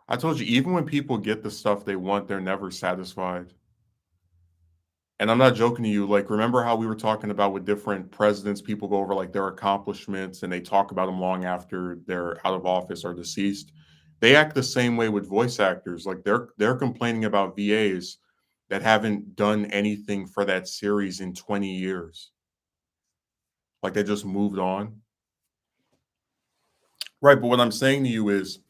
I told you, even when people get the stuff they want, they're never satisfied. And I'm not joking to you. Like, remember how we were talking about with different presidents, people go over like their accomplishments and they talk about them long after they're out of office or deceased. They act the same way with voice actors. Like they're complaining about VAs that haven't done anything for that series in 20 years. Like they just moved on. Right. But what I'm saying to you is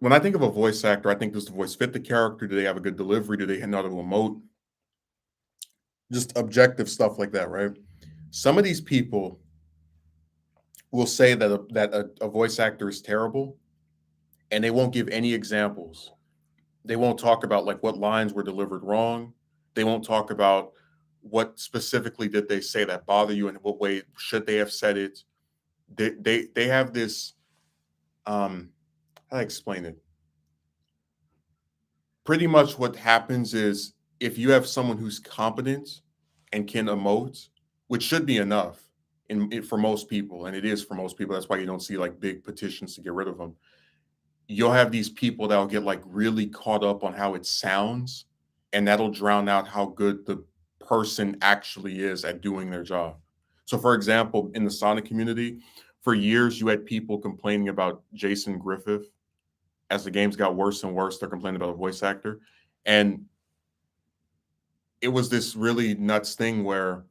when I think of a voice actor, I think, does the voice fit the character? Do they have a good delivery? Do they know how to emote? Just objective stuff like that, right? Some of these people will say that a voice actor is terrible, and they won't give any examples. They won't talk about like what lines were delivered wrong. They won't talk about what specifically did they say that bother you and what way should they have said it. They have this how do I explain it? Pretty much what happens is if you have someone who's competent and can emote, which should be enough for most people, and it is for most people. That's why you don't see like big petitions to get rid of them. You'll have these people that'll get like really caught up on how it sounds, and that'll drown out how good the person actually is at doing their job. So, for example, in the Sonic community, for years you had people complaining about Jason Griffith. As the games got worse and worse, they're complaining about a voice actor. And it was this really nuts thing where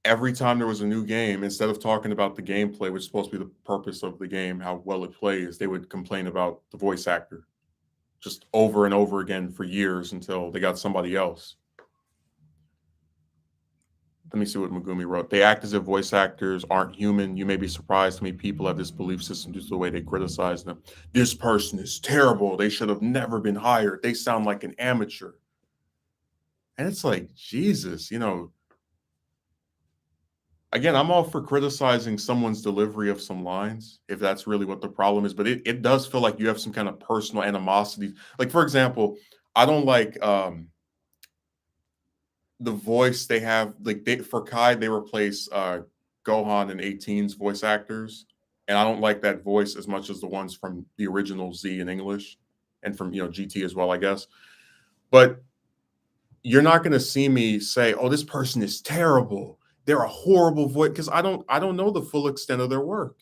every time there was a new game, instead of talking about the gameplay, which is supposed to be the purpose of the game, how well it plays, they would complain about the voice actor just over and over again for years until they got somebody else. Let me see what Megumi wrote. They act as if voice actors aren't human. You may be surprised how many people have this belief system due to the way they criticize them. This person is terrible. They should have never been hired. They sound like an amateur. And it's like, Jesus, again, I'm all for criticizing someone's delivery of some lines if that's really what the problem is. But it does feel like you have some kind of personal animosity. Like, for example, I don't like the voice they have. Like for Kai, they replace Gohan and 18's voice actors. And I don't like that voice as much as the ones from the original Z in English and from GT as well, I guess. But you're not going to see me say, "Oh, this person is terrible. They're a horrible voice," because I don't know the full extent of their work.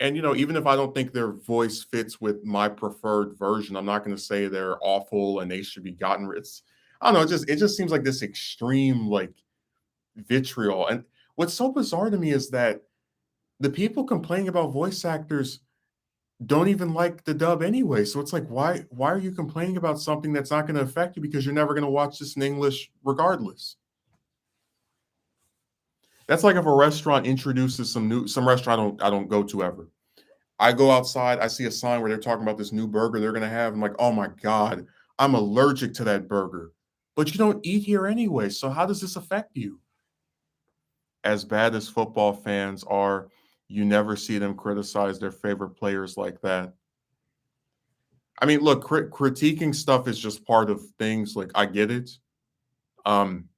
And even if I don't think their voice fits with my preferred version, I'm not going to say they're awful and they should be gotten rid. I don't know. It just seems like this extreme like vitriol. And what's so bizarre to me is that the people complaining about voice actors don't even like the dub anyway. So it's like, why are you complaining about something that's not going to affect you because you're never going to watch this in English regardless? That's like if a restaurant introduces some restaurant I don't go to ever. I go outside, I see a sign where they're talking about this new burger they're gonna have. I'm like, oh my God, I'm allergic to that burger. But you don't eat here anyway. So how does this affect you? As bad as football fans are, you never see them criticize their favorite players like that. I mean, look, critiquing stuff is just part of things. Like I get it. Um,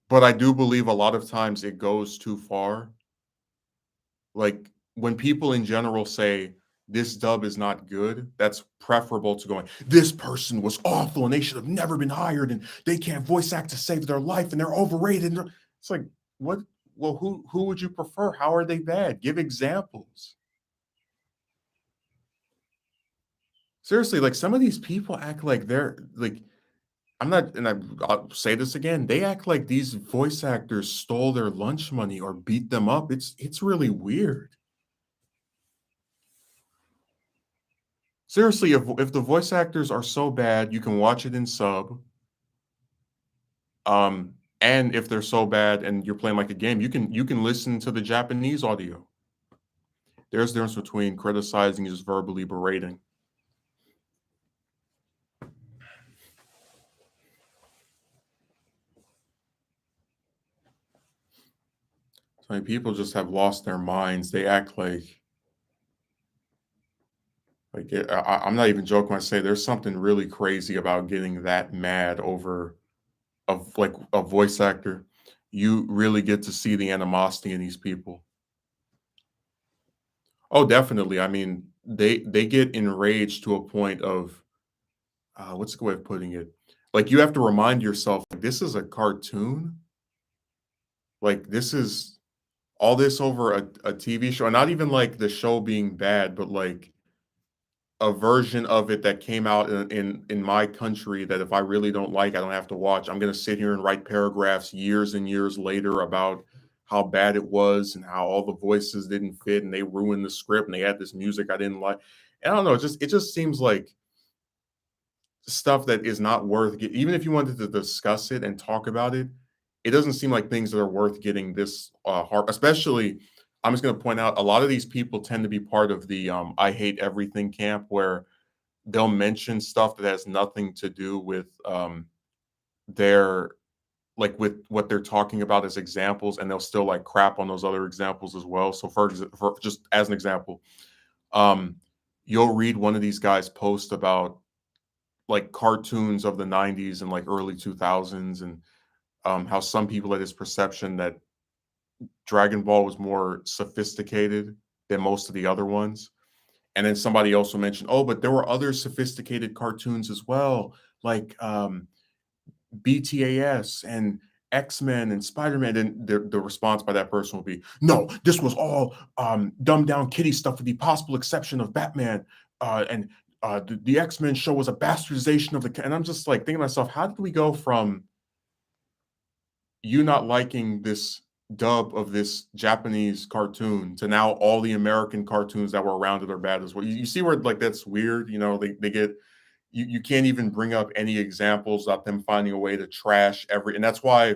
but I do believe a lot of times it goes too far. Like when people in general say this dub is not good, that's preferable to going, this person was awful and they should have never been hired and they can't voice act to save their life and they're overrated. It's like, what? Well, who would you prefer? How are they bad? Give examples. Seriously, like some of these people act like they're like I'm not, and I'll say this again. They act like these voice actors stole their lunch money or beat them up. It's really weird. Seriously, if the voice actors are so bad, you can watch it in sub. And if they're so bad and you're playing like a game, you can listen to the Japanese audio. There's a difference between criticizing and just verbally berating. So many people just have lost their minds. They act I'm not even joking when I say there's something really crazy about getting that mad over of like a voice actor. You really get to see the animosity in these people. Oh, definitely. I mean, they get enraged to a point of what's a good way of putting it? Like you have to remind yourself, like, this is a cartoon. Like this is all this over a TV show, and not even like the show being bad, but like a version of it that came out in my country that if I really don't like, I don't have to watch. I'm gonna sit here and write paragraphs years and years later about how bad it was and how all the voices didn't fit and they ruined the script and they had this music I didn't like. And I don't know, it just seems like stuff that is not worth even if you wanted to discuss it and talk about it, it doesn't seem like things that are worth getting this hard. Especially, I'm just going to point out a lot of these people tend to be part of the I hate everything camp where they'll mention stuff that has nothing to do with their like with what they're talking about as examples, and they'll still like crap on those other examples as well. So for just as an example, um, you'll read one of these guys post about like cartoons of the 90s and like early 2000s and how some people had this perception that Dragon Ball was more sophisticated than most of the other ones. And then somebody also mentioned, oh, but there were other sophisticated cartoons as well, like BTAS and X-Men and Spider-Man. And the response by that person will be, no, this was all dumbed down kiddie stuff with the possible exception of Batman. And the X-Men show was a bastardization of and I'm just like thinking to myself, how did we go from you not liking this dub of this Japanese cartoon to now all the American cartoons that were around it are bad as well? You see where like that's weird, they get you can't even bring up any examples of them finding a way to trash every and that's why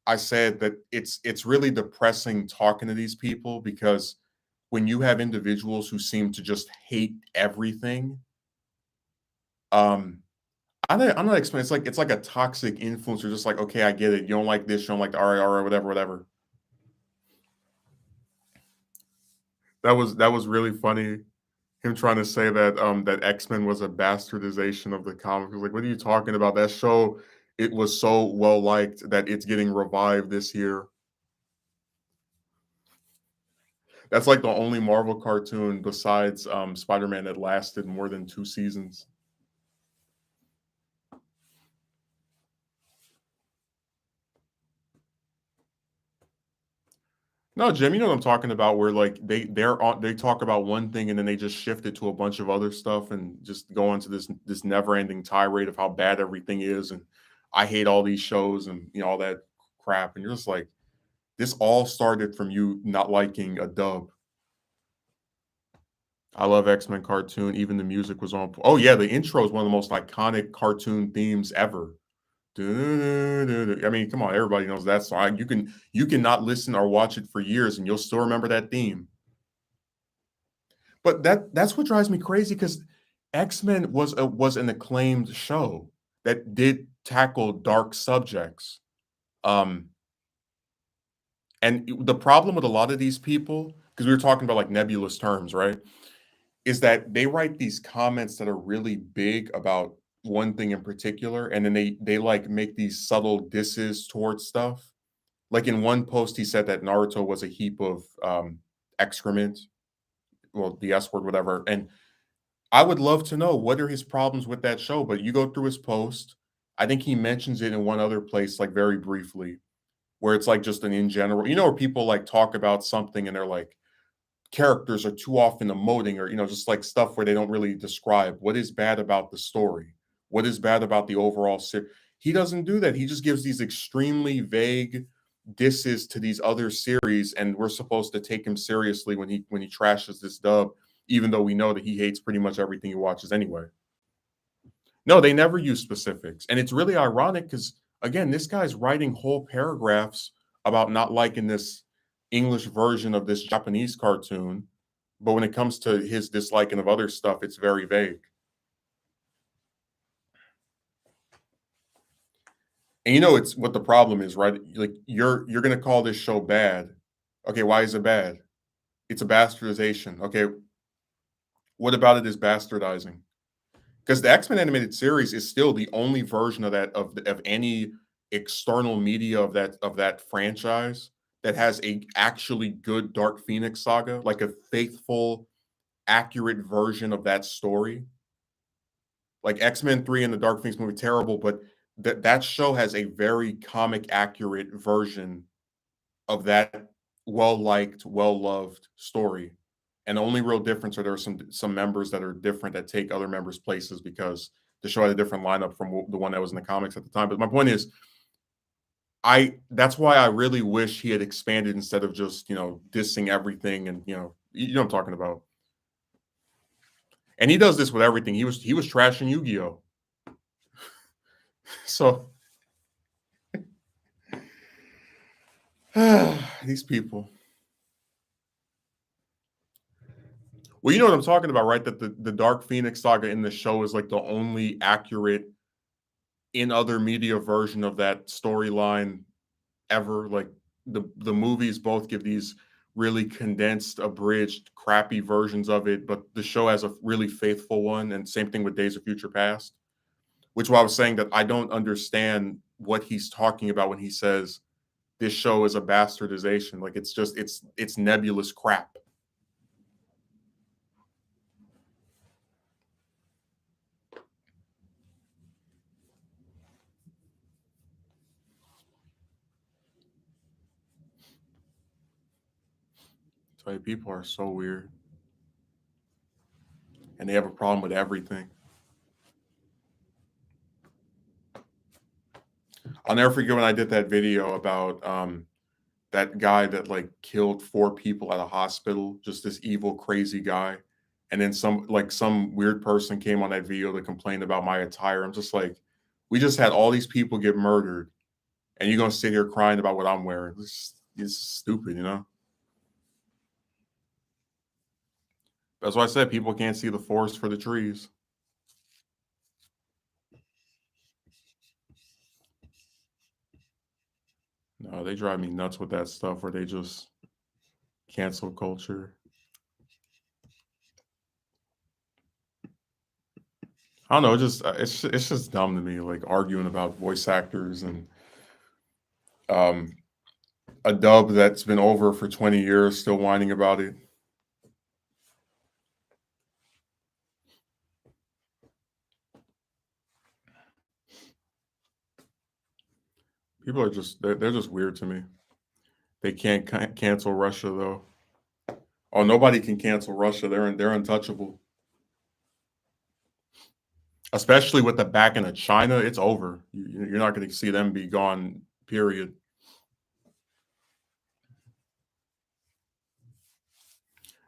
I said that it's really depressing talking to these people because when you have individuals who seem to just hate everything, um, I'm not explaining. It's like a toxic influencer, just like, okay, I get it. You don't like this, you don't like the all right, whatever, whatever. That was really funny. Him trying to say that that X-Men was a bastardization of the comic. Like, what are you talking about? That show, it was so well liked that it's getting revived this year. That's like the only Marvel cartoon besides Spider-Man that lasted more than 2 seasons. No, Jim, you know what I'm talking about, where like they talk about one thing and then they just shift it to a bunch of other stuff and just go into this never-ending tirade of how bad everything is and I hate all these shows and all that crap. And you're just like, this all started from you not liking a dub. I love X-Men cartoon. Even the music was on. Oh yeah, the intro is one of the most iconic cartoon themes ever. I mean, come on, everybody knows that song. You can not listen or watch it for years, and you'll still remember that theme. But that's what drives me crazy because X-Men was an acclaimed show that did tackle dark subjects. Um, and the problem with a lot of these people, because we were talking about like nebulous terms, right? Is that they write these comments that are really big about one thing in particular, and then they like make these subtle disses towards stuff. Like in one post, he said that Naruto was a heap of excrement, well, the S word, whatever. And I would love to know what are his problems with that show. But you go through his post, I think he mentions it in one other place, like very briefly, where it's like just an in general, where people like talk about something and they're like, characters are too often emoting or just like stuff where they don't really describe what is bad about the story, what is bad about the overall series. He doesn't do that. He just gives these extremely vague disses to these other series, and we're supposed to take him seriously when he trashes this dub, even though we know that he hates pretty much everything he watches anyway. No, they never use specifics, and it's really ironic because again, this guy's writing whole paragraphs about not liking this English version of this Japanese cartoon, but when it comes to his disliking of other stuff, it's very vague. And it's what the problem is, right? Like you're gonna call this show bad. Okay, why is it bad? It's a bastardization. Okay, what about it is bastardizing? Because the X-Men animated series is still the only version of that of any external media of that franchise that has a actually good Dark Phoenix saga, like a faithful, accurate version of that story. Like X-Men 3 and the Dark Phoenix movie, terrible, but that show has a very comic accurate version of that well-liked, well-loved story. And the only real difference are there are some members that are different that take other members' places because the show had a different lineup from the one that was in the comics at the time. But my point is, I that's why I really wish he had expanded instead of just dissing everything and you know what I'm talking about. And he does this with everything. He was trashing Yu-Gi-Oh. So these people. Well, you know what I'm talking about, right? That the Dark Phoenix saga in the show is like the only accurate in other media version of that storyline ever. Like the movies both give these really condensed, abridged, crappy versions of it, but the show has a really faithful one. And same thing with Days of Future Past, which is why I was saying that I don't understand what he's talking about when he says this show is a bastardization. Like it's just it's nebulous crap. I tell you, people are so weird, and they have a problem with everything. I'll never forget when I did that video about that guy that like killed 4 people at a hospital, just this evil, crazy guy. And then some weird person came on that video to complain about my attire. I'm just like, we just had all these people get murdered, and you're gonna sit here crying about what I'm wearing. It's stupid, you know. That's why I said people can't see the forest for the trees. No, they drive me nuts with that stuff where they just cancel culture. I don't know. It's just dumb to me, like arguing about voice actors and um, a dub that's been over for 20 years, still whining about it. People are just they're just weird to me. They can't cancel Russia though. Oh, nobody can cancel Russia. They're untouchable. Especially with the backing of China, it's over. You're not going to see them be gone. Period.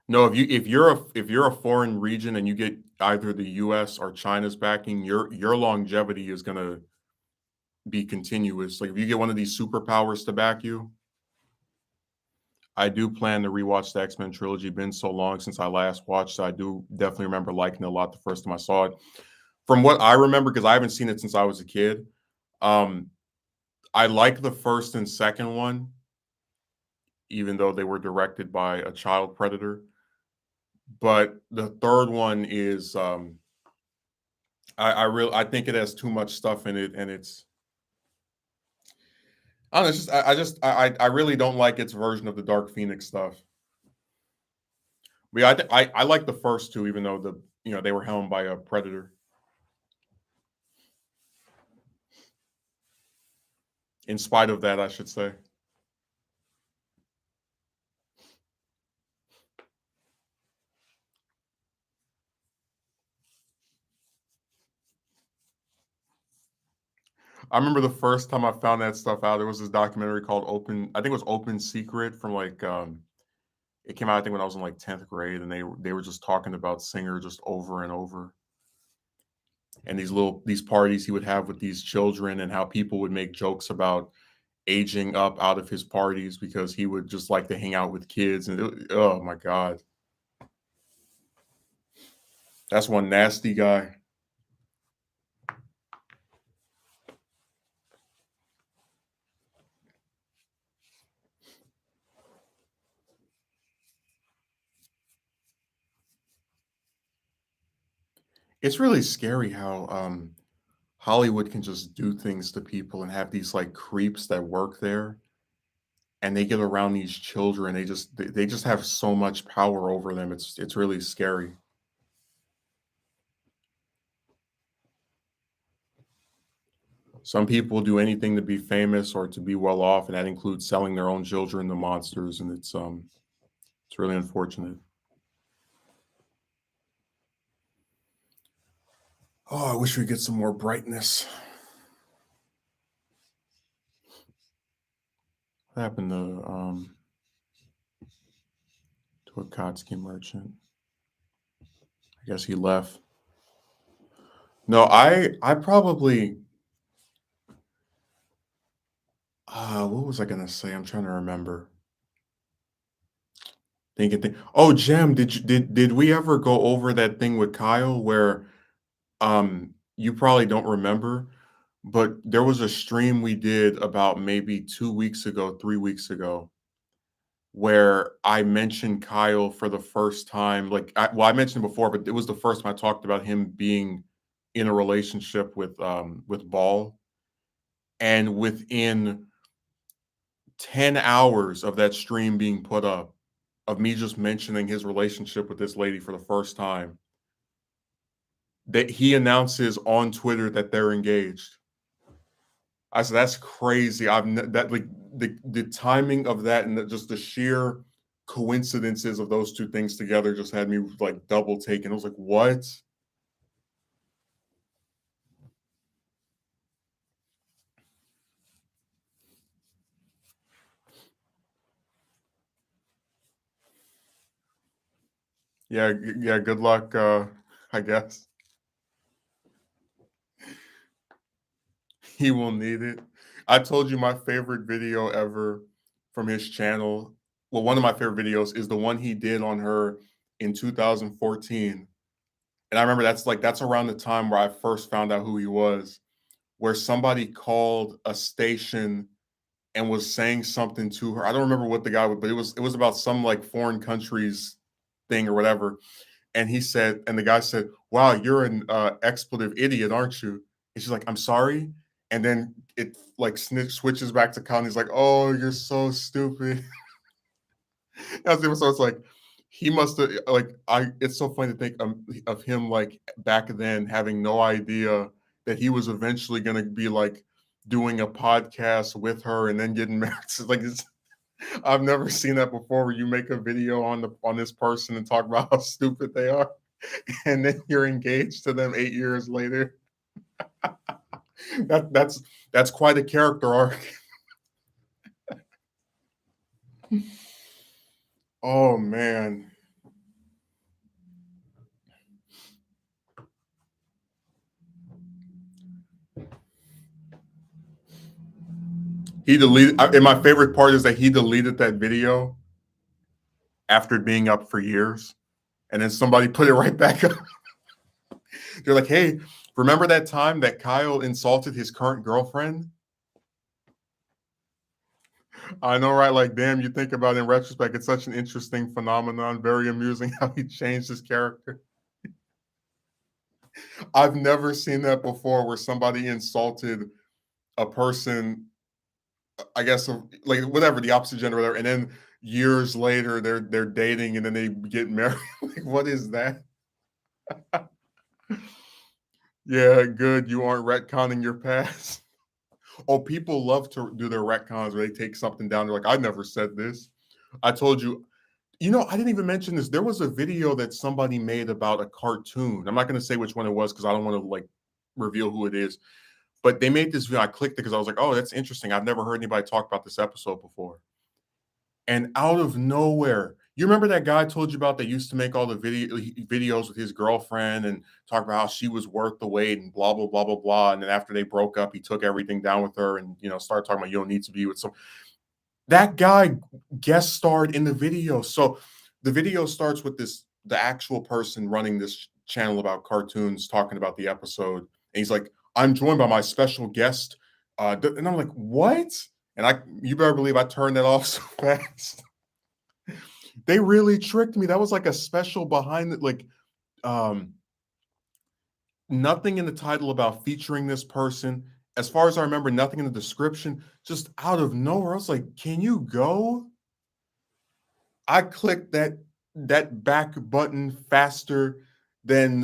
No, if you're a foreign region and you get either the U.S. or China's backing, your longevity is going to be continuous. Like if you get one of these superpowers to back you, I do plan to rewatch the X Men trilogy. Been so long since I last watched. I do definitely remember liking it a lot the first time I saw it. From what I remember, because I haven't seen it since I was a kid, um, I like the first and second one, even though they were directed by a child predator. But the third one is, I think it has too much stuff in it, and it's I don't know. It's just I really don't like its version of the Dark Phoenix stuff. But yeah, I like the first two, even though they were helmed by a predator. In spite of that, I should say. I remember the first time I found that stuff out. There was this documentary called Open. I think it was Open Secret from like it came out I think when I was in like 10th grade, and they were just talking about Singer just over and over, and these parties he would have with these children, and how people would make jokes about aging up out of his parties because he would just like to hang out with kids, and oh my god, that's one nasty guy. It's really scary how Hollywood can just do things to people and have these like creeps that work there, and they get around these children. They just have so much power over them. It's really scary. Some people do anything to be famous or to be well off, and that includes selling their own children to monsters, and it's really unfortunate. Oh, I wish we get some more brightness. What happened to a Kotsky merchant? I guess he left. No, I probably what was I gonna say? I'm trying to remember. Think. Oh, Jem, did we ever go over that thing with Kyle where you probably don't remember, but there was a stream we did about maybe 2 weeks ago, 3 weeks ago, where I mentioned Kyle for the first time. Like, I mentioned it before, but it was the first time I talked about him being in a relationship with Ball, and within 10 hours of that stream being put up, of me just mentioning his relationship with this lady for the first time, that he announces on Twitter that they're engaged. I said, "That's crazy." That like the timing of that and just the sheer coincidences of those two things together just had me like double taken. I was like, "What?" Yeah, yeah. Good luck. I guess he will need it. I told you my favorite video ever from his channel. Well, one of my favorite videos is the one he did on her in 2014. And I remember that's around the time where I first found out who he was, where somebody called a station and was saying something to her. I don't remember what the guy was, but it was about some like foreign countries thing or whatever. And he said, and the guy said, "Wow, you're an expletive idiot, aren't you?" And she's like, "I'm sorry." And then it like switches back to Connie's like, "Oh, you're so stupid." That's it. So it's like he must have like I. It's so funny to think of him like back then having no idea that he was eventually going to be like doing a podcast with her and then getting married. I've never seen that before, where you make a video on this person and talk about how stupid they are, and then you're engaged to them 8 years later. That's quite a character arc. Oh man. He deleted, and my favorite part is that he deleted that video after being up for years, and then somebody put it right back up. They're like, "Hey, remember that time that Kyle insulted his current girlfriend?" I know, right? Like, damn, you think about it in retrospect, it's such an interesting phenomenon. Very amusing how he changed his character. I've never seen that before, where somebody insulted a person, I guess, like whatever the opposite gender, whatever, and then years later they're dating and then they get married. Like, what is that? Yeah, good. You aren't retconning your past. Oh, people love to do their retcons where they take something down. They're like, I never said this. I told you. You know, I didn't even mention this. There was a video that somebody made about a cartoon. I'm not going to say which one it was because I don't want to like reveal who it is. But they made this video. I clicked it because I was like, oh, that's interesting. I've never heard anybody talk about this episode before. And out of nowhere, you remember that guy I told you about that used to make all the videos with his girlfriend and talk about how she was worth the wait and blah blah blah blah blah. And then after they broke up, he took everything down with her and started talking about you don't need to be with some. That guy guest starred in the video. So the video starts with the actual person running this channel about cartoons talking about the episode. And he's like, I'm joined by my special guest. And I'm like, what? And you better believe I turned that off so fast. They really tricked me. That was like a special behind it, like um nothing in the title about featuring this person. As far as I remember, nothing in the description. Just out of nowhere, I was like, "Can you go?" I clicked that back button faster than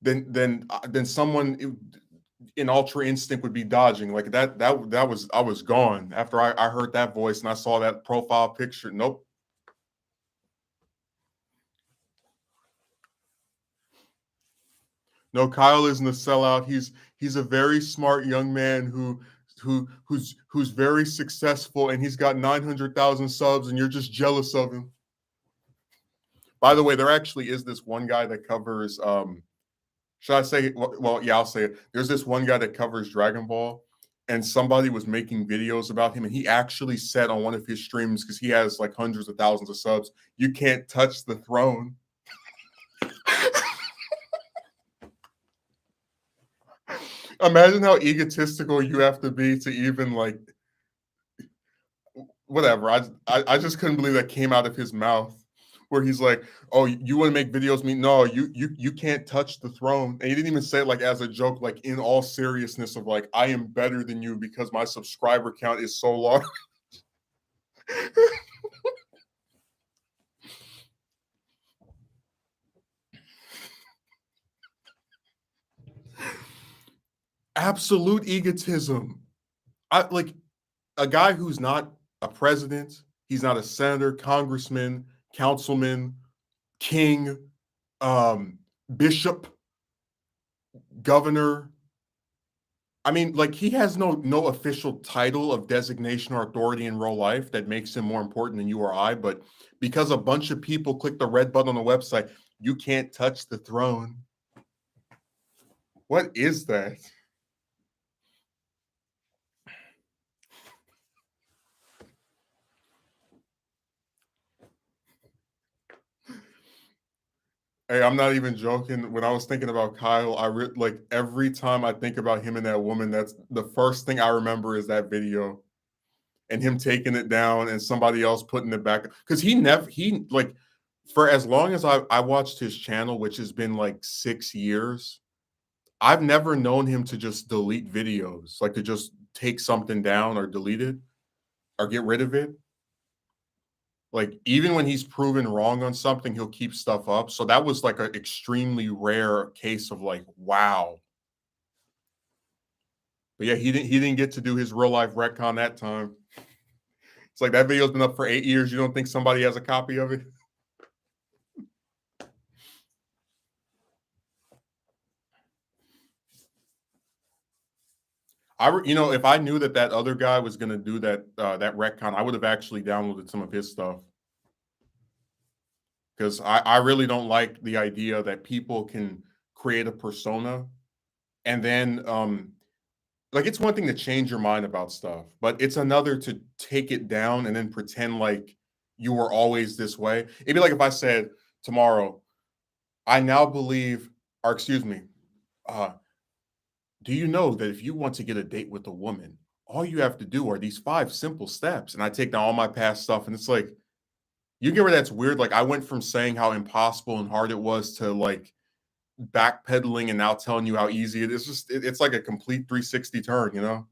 than someone in Ultra Instinct would be dodging. Like that was I was gone after I heard that voice and I saw that profile picture. Nope. No, Kyle isn't a sellout. He's a very smart young man who's very successful and he's got 900,000 subs and you're just jealous of him. By the way, there actually is this one guy that covers should I say well, yeah, I'll say it. There's this one guy that covers Dragon Ball and somebody was making videos about him and he actually said on one of his streams because he has like hundreds of thousands of subs, you can't touch the throne. Imagine how egotistical you have to be to even like whatever. I just couldn't believe that came out of his mouth where he's like, "Oh, you want to make videos? Me? No, you can't touch the throne." And he didn't even say it like as a joke, like in all seriousness of like, "I am better than you because my subscriber count is so large." Absolute egotism. I like a guy who's not a president. He's not a senator, congressman, councilman, king, bishop, governor. I mean, like he has no official title of designation or authority in real life that makes him more important than you or I. But because a bunch of people click the red button on the website, you can't touch the throne. What is that? Hey, I'm not even joking. When I was thinking about Kyle, like every time I think about him and that woman, that's the first thing I remember is that video and him taking it down and somebody else putting it back. Because he like for as long as I watched his channel, which has been like 6 years, I've never known him to just delete videos, like to just take something down or delete it or get rid of it. Like even when he's proven wrong on something, he'll keep stuff up. So that was like an extremely rare case of like, wow. But yeah, he didn't get to do his real life retcon that time. It's like that video's been up for 8 years. You don't think somebody has a copy of it? If I knew that that other guy was going to do that retcon, I would have actually downloaded some of his stuff because I really don't like the idea that people can create a persona and then like it's one thing to change your mind about stuff, but it's another to take it down and then pretend like you were always this way. It'd be like if I said tomorrow, I now believe, or excuse me, uh, do you know that if you want to get a date with a woman, all you have to do are these 5 simple steps? And I take down all my past stuff, and it's like, you get where that's weird. Like I went from saying how impossible and hard it was to like backpedaling and now telling you how easy it is. It's like a complete 360 turn, you know?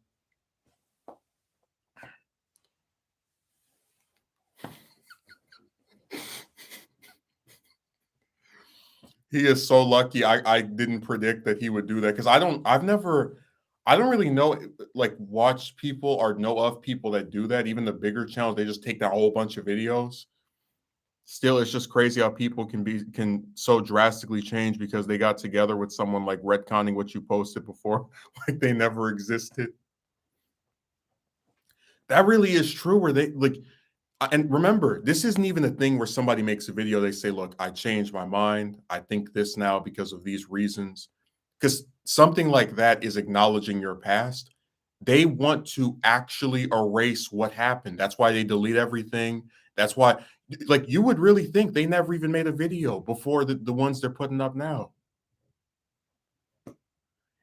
He is so lucky. I didn't predict that he would do that because I don't really know like watch people or know of people that do that. Even the bigger channels, they just take down a whole bunch of videos. Still, it's just crazy how people can so drastically change because they got together with someone like retconning what you posted before, like they never existed. That really is true. Where they like and remember, this isn't even a thing where somebody makes a video, they say, "Look, I changed my mind. I think this now because of these reasons." Because something like that is acknowledging your past. They want to actually erase what happened. That's why they delete everything. That's why, like, you would really think they never even made a video before the ones they're putting up now.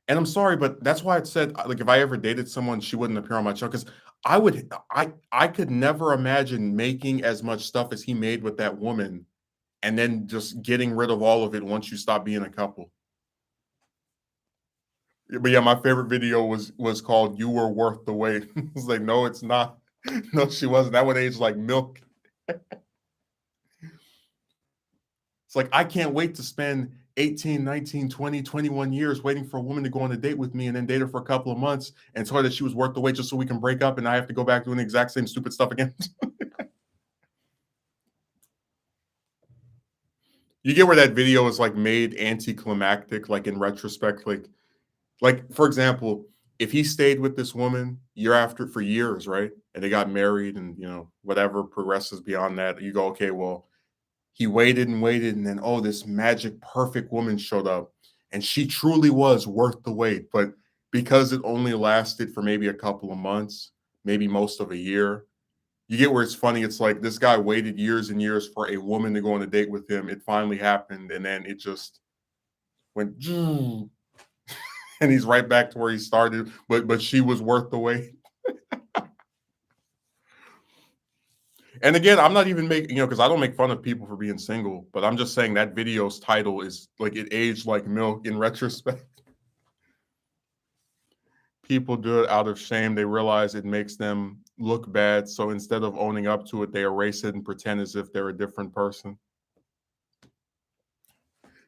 And I'm sorry, but that's why I said, like, if I ever dated someone, she wouldn't appear on my channel because I could never imagine making as much stuff as he made with that woman and then just getting rid of all of it once you stop being a couple. But yeah, my favorite video was called "You Were Worth the Wait." It's like, no, it's not. No, she wasn't. That would age like milk. It's like I can't wait to spend 18, 19, 20, 21 years waiting for a woman to go on a date with me and then date her for a couple of months and tell her that she was worth the wait just so we can break up and I have to go back doing the exact same stupid stuff again. You get where that video is like made anticlimactic, like in retrospect, like for example, if he stayed with this woman year after for years, right? And they got married and whatever progresses beyond that, you go, okay, well, he waited and waited, and then this magic perfect woman showed up, and she truly was worth the wait. But because it only lasted for maybe a couple of months, maybe most of a year, you get where it's funny. It's like this guy waited years and years for a woman to go on a date with him. It finally happened, and then it just went, and he's right back to where he started. But she was worth the wait. And again, I'm not even making, because I don't make fun of people for being single, but I'm just saying that video's title is like it aged like milk in retrospect. People do it out of shame. They realize it makes them look bad. So instead of owning up to it, they erase it and pretend as if they're a different person.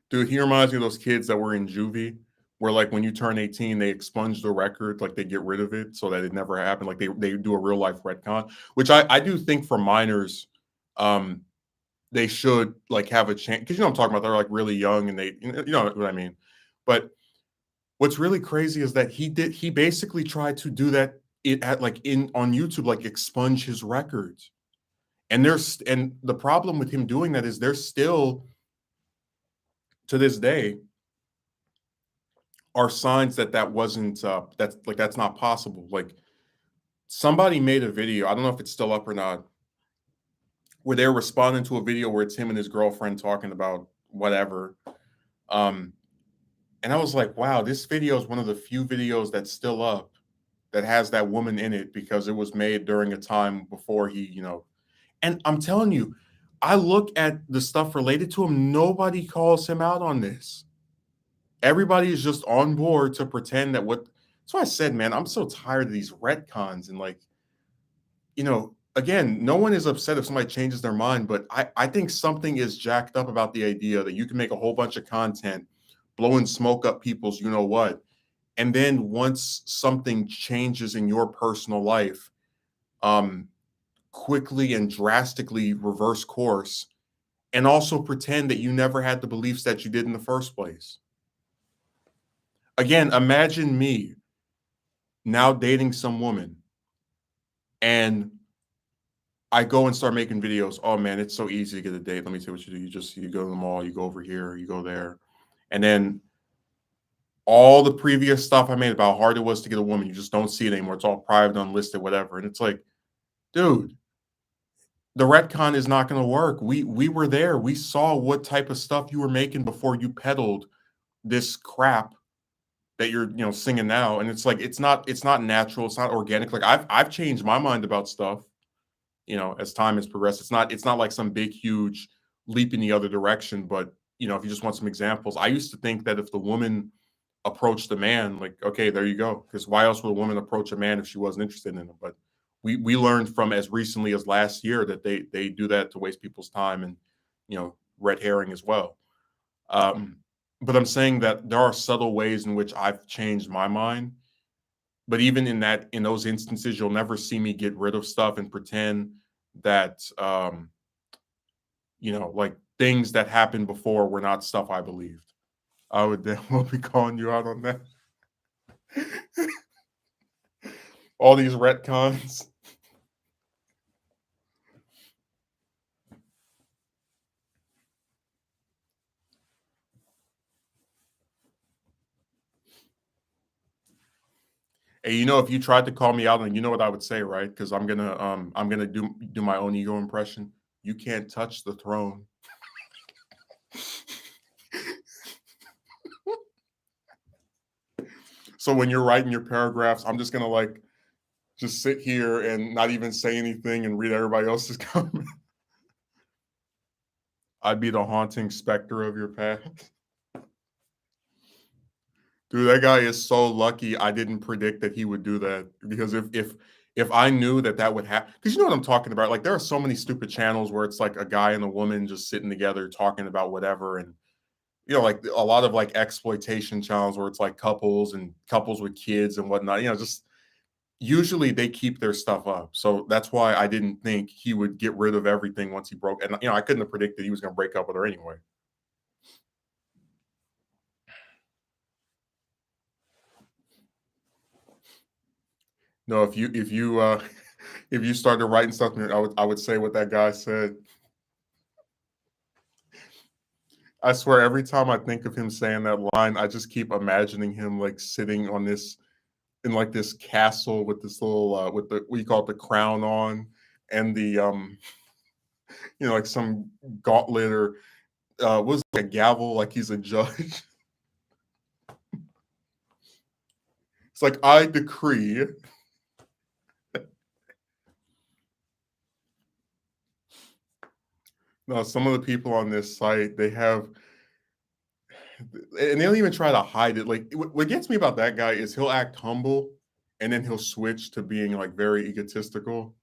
Dude, he reminds me of those kids that were in juvie, where like when you turn 18, they expunge the record, like they get rid of it so that it never happened. Like they do a real life retcon, which I do think for minors, um, they should like have a chance because I'm talking about they're like really young and they what I mean. But what's really crazy is that he basically tried to do that it at like in on YouTube, like expunge his records. And the problem with him doing that is there's still to this day are signs that that wasn't that's not possible. Like somebody made a video, I don't know if it's still up or not, where they're responding to a video where it's him and his girlfriend talking about whatever. Um, and I was like, wow, this video is one of the few videos that's still up that has that woman in it because it was made during a time before he, and I'm telling you, I look at the stuff related to him, nobody calls him out on this. Everybody is just on board to pretend that what that's why I said, man, I'm so tired of these retcons and like, again, no one is upset if somebody changes their mind, but I think something is jacked up about the idea that you can make a whole bunch of content, blowing smoke up people's you know what, and then once something changes in your personal life, um, quickly and drastically reverse course and also pretend that you never had the beliefs that you did in the first place. Again, imagine me now dating some woman and I go and start making videos. Oh man, it's so easy to get a date. Let me tell you what you do. You go to the mall, you go over here, you go there. And then all the previous stuff I made about how hard it was to get a woman, you just don't see it anymore. It's all private, unlisted, whatever. And it's like, dude, the retcon is not going to work. We were there. We saw what type of stuff you were making before you peddled this crap that you're singing now. And it's like it's not natural. It's not organic. Like I've changed my mind about stuff. As time has progressed, it's not like some big huge leap in the other direction. But if you just want some examples, I used to think that if the woman approached a man, like, okay, there you go. Because why else would a woman approach a man if she wasn't interested in him? But we learned from as recently as last year that they do that to waste people's time and red herring as well. Um, but I'm saying that there are subtle ways in which I've changed my mind. But even in those instances, you'll never see me get rid of stuff and pretend that like things that happened before were not stuff I believed. I would definitely be calling you out on that. All these retcons. Hey, if you tried to call me out, and you know what I would say, right? Because I'm gonna do my own ego impression. You can't touch the throne. So when you're writing your paragraphs, I'm just gonna like just sit here and not even say anything and read everybody else's comment. I'd be the haunting specter of your past. Dude, that guy is so lucky I didn't predict that he would do that because if I knew that would happen, because you know what I'm talking about. Like there are so many stupid channels where it's like a guy and a woman just sitting together talking about whatever, and like a lot of like exploitation channels where it's like couples and couples with kids and whatnot. Just usually they keep their stuff up. So that's why I didn't think he would get rid of everything once he broke. And I couldn't have predicted he was going to break up with her anyway. No, if you if you started writing something, I would say what that guy said. I swear, every time I think of him saying that line, I just keep imagining him like sitting on this in like this castle with this little with the what you call it, the crown on, and the like some gauntlet or was like a gavel, like he's a judge. It's like I decree. No, some of the people on this site, they have, and they don't even try to hide it. Like what gets me about that guy is he'll act humble, and then he'll switch to being like very egotistical.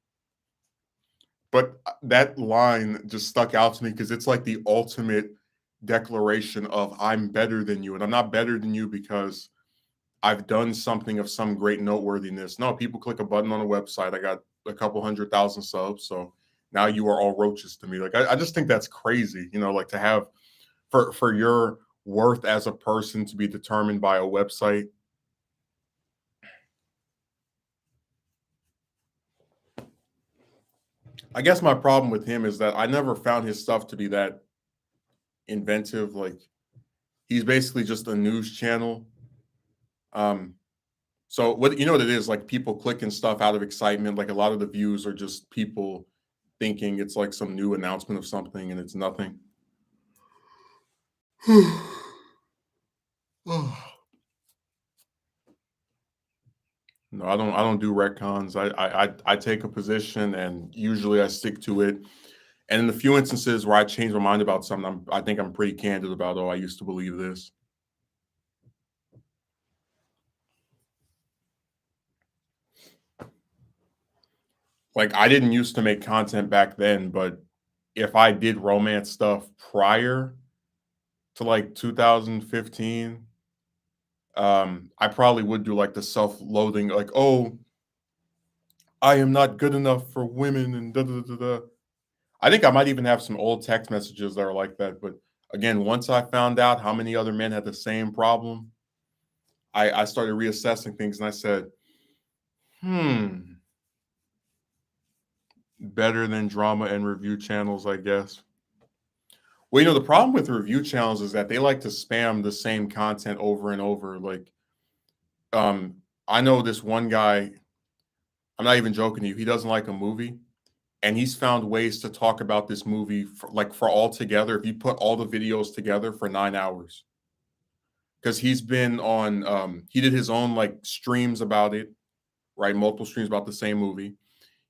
But that line just stuck out to me because it's like the ultimate declaration of I'm better than you, and I'm not better than you because I've done something of some great noteworthiness. No, people click a button on a website. I got a couple 100,000 subs, so now you are all roaches to me. Like I just think that's crazy. Like to have for your worth as a person to be determined by a website. I guess my problem with him is that I never found his stuff to be that inventive. Like he's basically just a news channel. Um, so what what it is, like people clicking stuff out of excitement. Like a lot of the views are just people thinking it's like some new announcement of something and it's nothing. No, I don't do retcons. I take a position and usually I stick to it. And in the few instances where I change my mind about something, I think I'm pretty candid about, oh, I used to believe this. Like I didn't used to make content back then, but if I did romance stuff prior to like 2015, I probably would do like the self-loathing, like, oh, I am not good enough for women and da da da da. I think I might even have some old text messages that are like that. But again, once I found out how many other men had the same problem, I started reassessing things and I said, hmm, better than drama and review channels, I guess. Well, the problem with review channels is that they like to spam the same content over and over. Like, um, I know this one guy, I'm not even joking to you, he doesn't like a movie. And he's found ways to talk about this movie for all together. If you put all the videos together for 9 hours, because he's been on, he did his own like streams about it, right? Multiple streams about the same movie.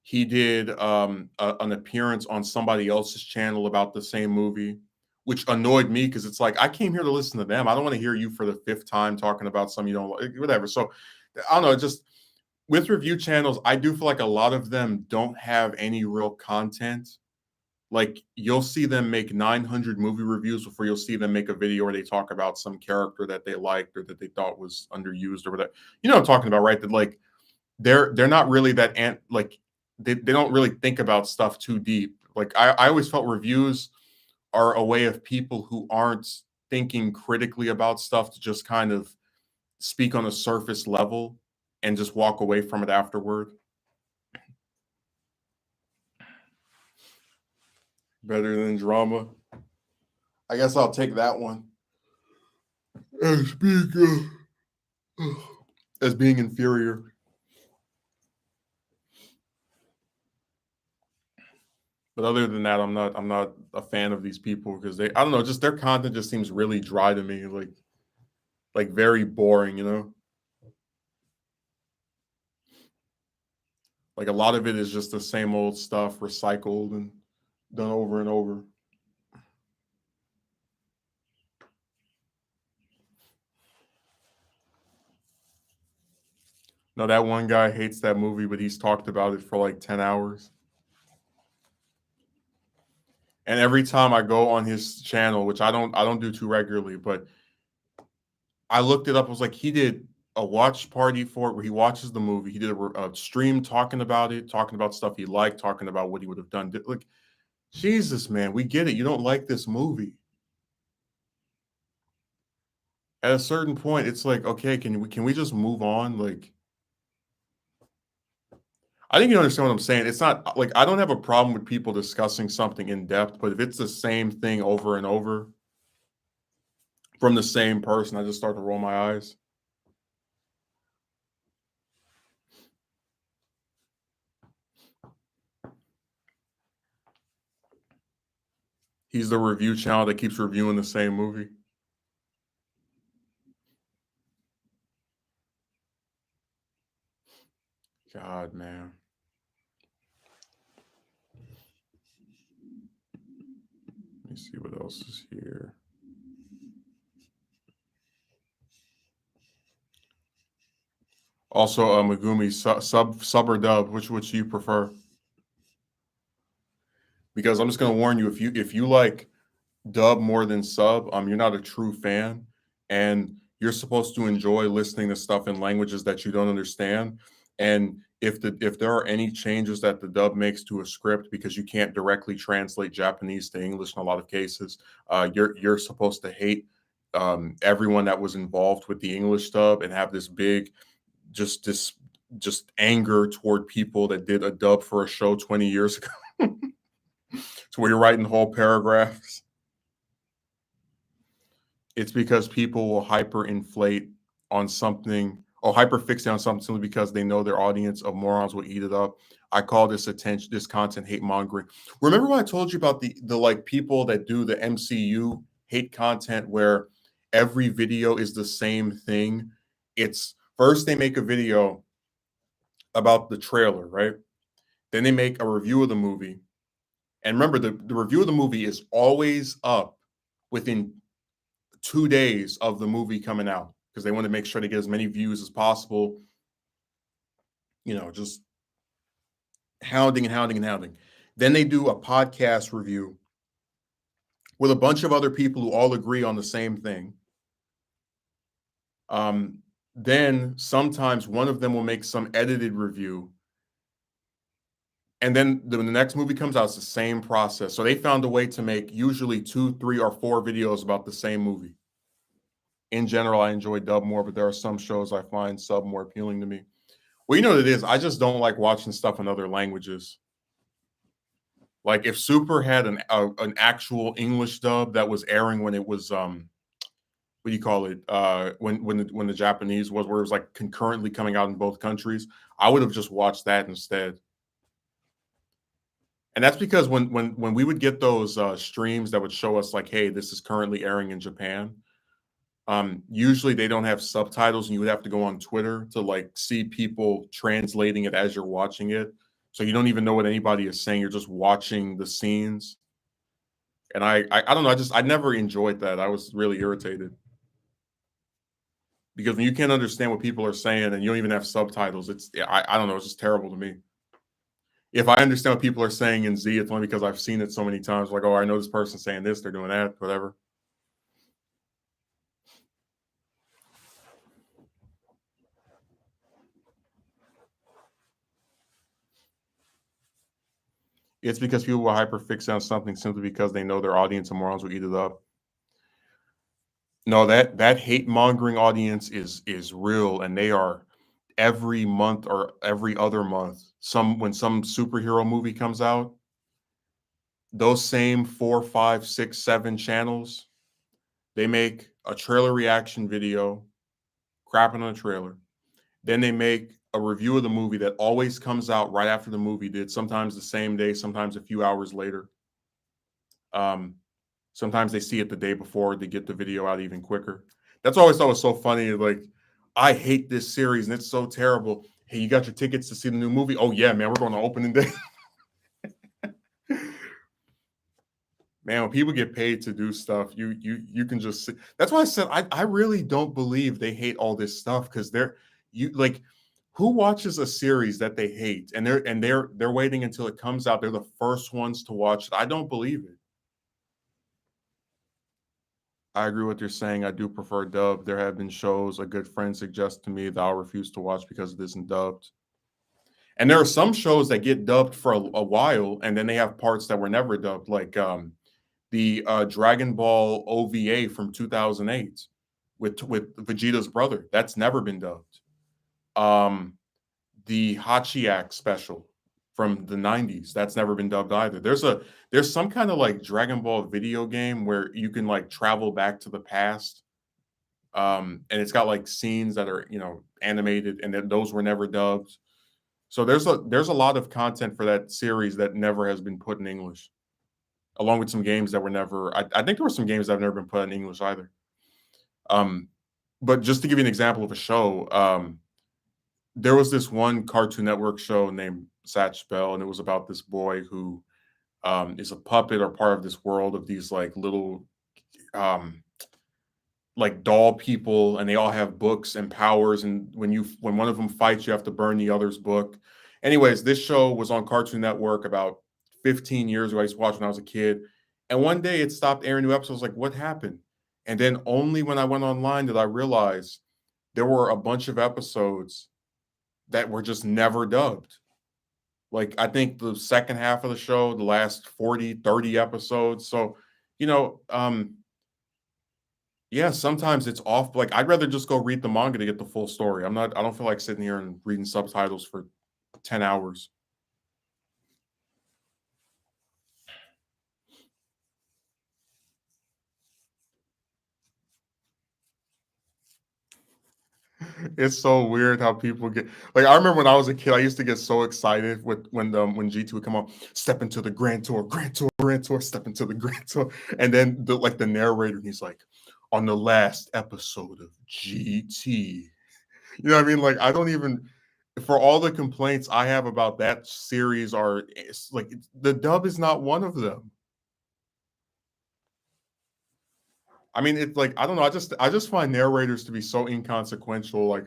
He did an appearance on somebody else's channel about the same movie, which annoyed me because it's like I came here to listen to them. I don't want to hear you for the fifth time talking about something you don't like, whatever. So I don't know. Just with review channels, I do feel like a lot of them don't have any real content. Like you'll see them make 900 movie reviews before you'll see them make a video where they talk about some character that they liked or that they thought was underused or whatever. You know what I'm talking about, right? That like they're not really that like they don't really think about stuff too deep. Like I always felt reviews are a way of people who aren't thinking critically about stuff to just kind of speak on a surface level and just walk away from it afterward. Better than drama. I guess I'll take that one. As being, as being inferior. But other than that, I'm not a fan of these people because they I don't know, just their content just seems really dry to me, like very boring, you know? Like a lot of it is just the same old stuff recycled and done over and over. No, that one guy hates that movie, but he's talked about it for like 10 hours. And every time I go on his channel, which I don't do too regularly, but I looked it up. I was like, he did a watch party for it where he watches the movie. He did a stream talking about it, talking about stuff he liked, talking about what he would have done. Like, Jesus, man, we get it. You don't like this movie. At a certain point, it's like, okay, can we just move on? Like, I think you understand what I'm saying. It's not like I don't have a problem with people discussing something in depth, but if it's the same thing over and over from the same person, I just start to roll my eyes. He's the review channel that keeps reviewing the same movie. God, man. Let me see what else is here. Also, Megumi, sub or dub, which you prefer? Because I'm just gonna warn you, if you like dub more than sub, you're not a true fan, and you're supposed to enjoy listening to stuff in languages that you don't understand. And if there are any changes that the dub makes to a script because you can't directly translate Japanese to English in a lot of cases, you're supposed to hate everyone that was involved with the English dub and have this big just this just anger toward people that did a dub for a show 20 years ago. So where you're writing whole paragraphs. It's because people will hyperinflate on something or hyperfixate on something simply because they know their audience of morons will eat it up. I call this content hate mongering. Remember when I told you about the like people that do the MCU hate content where every video is the same thing. It's first they make a video about the trailer, right? Then they make a review of the movie. And remember, the review of the movie is always up within 2 days of the movie coming out because they want to make sure they get as many views as possible. Just hounding and hounding and hounding. Then they do a podcast review with a bunch of other people who all agree on the same thing. Then sometimes one of them will make some edited review. And then when the next movie comes out, it's the same process. So they found a way to make usually 2, 3, or 4 videos about the same movie. In general, I enjoy dub more, but there are some shows I find sub more appealing to me. Well, you know what it is? I just don't like watching stuff in other languages. Like if Super had an actual English dub that was airing when it was what do you call it? When the Japanese was, where it was like concurrently coming out in both countries, I would have just watched that instead. And that's because when we would get those streams that would show us like, hey, this is currently airing in Japan. Usually they don't have subtitles, and you would have to go on Twitter to like see people translating it as you're watching it. So you don't even know what anybody is saying. You're just watching the scenes. And I don't know. I never enjoyed that. I was really irritated because when you can't understand what people are saying and you don't even have subtitles, I don't know. It's just terrible to me. If I understand what people are saying in Z, it's only because I've seen it so many times. Like, oh, I know this person saying this, they're doing that, whatever. It's because people will hyperfixate on something simply because they know their audience and morons will eat it up. No, that hate mongering audience is real, and they are every month or every other month. When some superhero movie comes out, those same 4, 5, 6, 7 channels, they make a trailer reaction video, crapping on a trailer. Then they make a review of the movie that always comes out right after the movie did, sometimes the same day, sometimes a few hours later. Sometimes they see it the day before, they get the video out even quicker. That's always thought was so funny. Like, I hate this series and it's so terrible. Hey, you got your tickets to see the new movie? Oh yeah, man, we're going to opening day. Man, when people get paid to do stuff, you can just see. That's why I said I really don't believe they hate all this stuff, because who watches a series that they hate and they're waiting until it comes out. They're the first ones to watch it. I don't believe it. I agree with what you're saying. I do prefer dubbed. There have been shows a good friend suggests to me that I'll refuse to watch because it isn't dubbed. And there are some shows that get dubbed for a while, and then they have parts that were never dubbed, like the Dragon Ball OVA from 2008 with Vegeta's brother. That's never been dubbed. Um, the Hachiak special from the 90s, that's never been dubbed either. There's some kind of like Dragon Ball video game where you can like travel back to the past, and it's got like scenes that are animated, and those were never dubbed. So there's a lot of content for that series that never has been put in English, along with some games that were never. I think there were some games that have never been put in English either. Um, but just to give you an example of a show, there was this one Cartoon Network show named Satch Bell, and it was about this boy who is a puppet or part of this world of these like little um, like doll people, and they all have books and powers. And when one of them fights, you have to burn the other's book. Anyways, this show was on Cartoon Network about 15 years ago. I used to watch when I was a kid, and one day it stopped airing new episodes. I was like, what happened? And then only when I went online did I realize there were a bunch of episodes that were just never dubbed. Like, I think the second half of the show, the last 40, 30 episodes. So, you know, yeah, sometimes it's off. Like, I'd rather just go read the manga to get the full story. I don't feel like sitting here and reading subtitles for 10 hours. It's so weird how people get like. I remember when I was a kid, I used to get so excited with when GT would come on, step into the Grand Tour, step into the Grand Tour, and then the narrator, he's like, on the last episode of GT. You know what I mean? Like I don't even for all the complaints I have about that series are it's like the dub is not one of them. I mean, it's like I don't know. I just find narrators to be so inconsequential. Like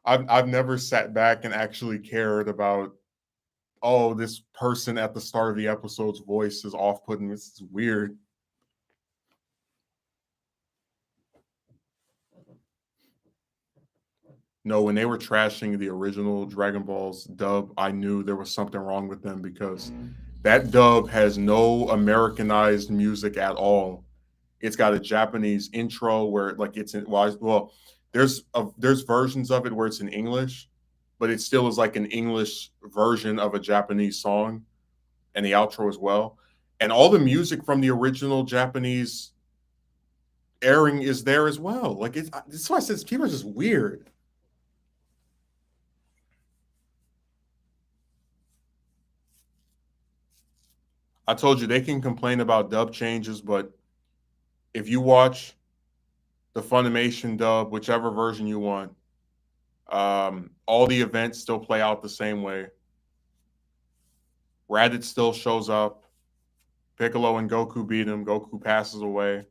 I've never sat back and actually cared about oh this person at the start of the episode's voice is off putting. This is weird. No, when they were trashing the original Dragon Ball's dub, I knew there was something wrong with them because that dub has no Americanized music at all. It's got a Japanese intro where like it's in well there's versions of it where it's in English, but it still is like an English version of a Japanese song and the outro as well. And all the music from the original Japanese airing is there as well. Like it's that's why I said people are just weird. I told you they can complain about dub changes, but if you watch the Funimation dub, whichever version you want, all the events still play out the same way. Raditz still shows up. Piccolo and Goku beat him. Goku passes away.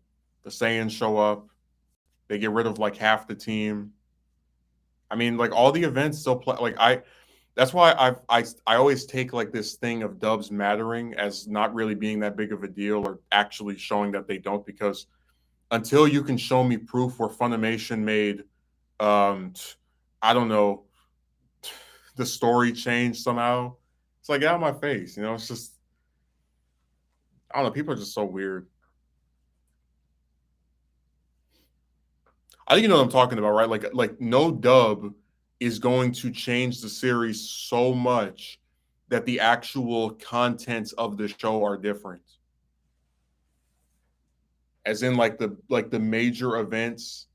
The Saiyans show up. They get rid of like half the team. I mean, like all the events still play. Like I, that's why I always take like this thing of dubs mattering as not really being that big of a deal or actually showing that they don't because until you can show me proof where Funimation made, um, I don't know, the story change somehow. It's like get out of my face. You know, it's just I don't know. People are just so weird. I think you know what I'm talking about, right? Like no dub is going to change the series so much that the actual contents of the show are different. As in like the major events.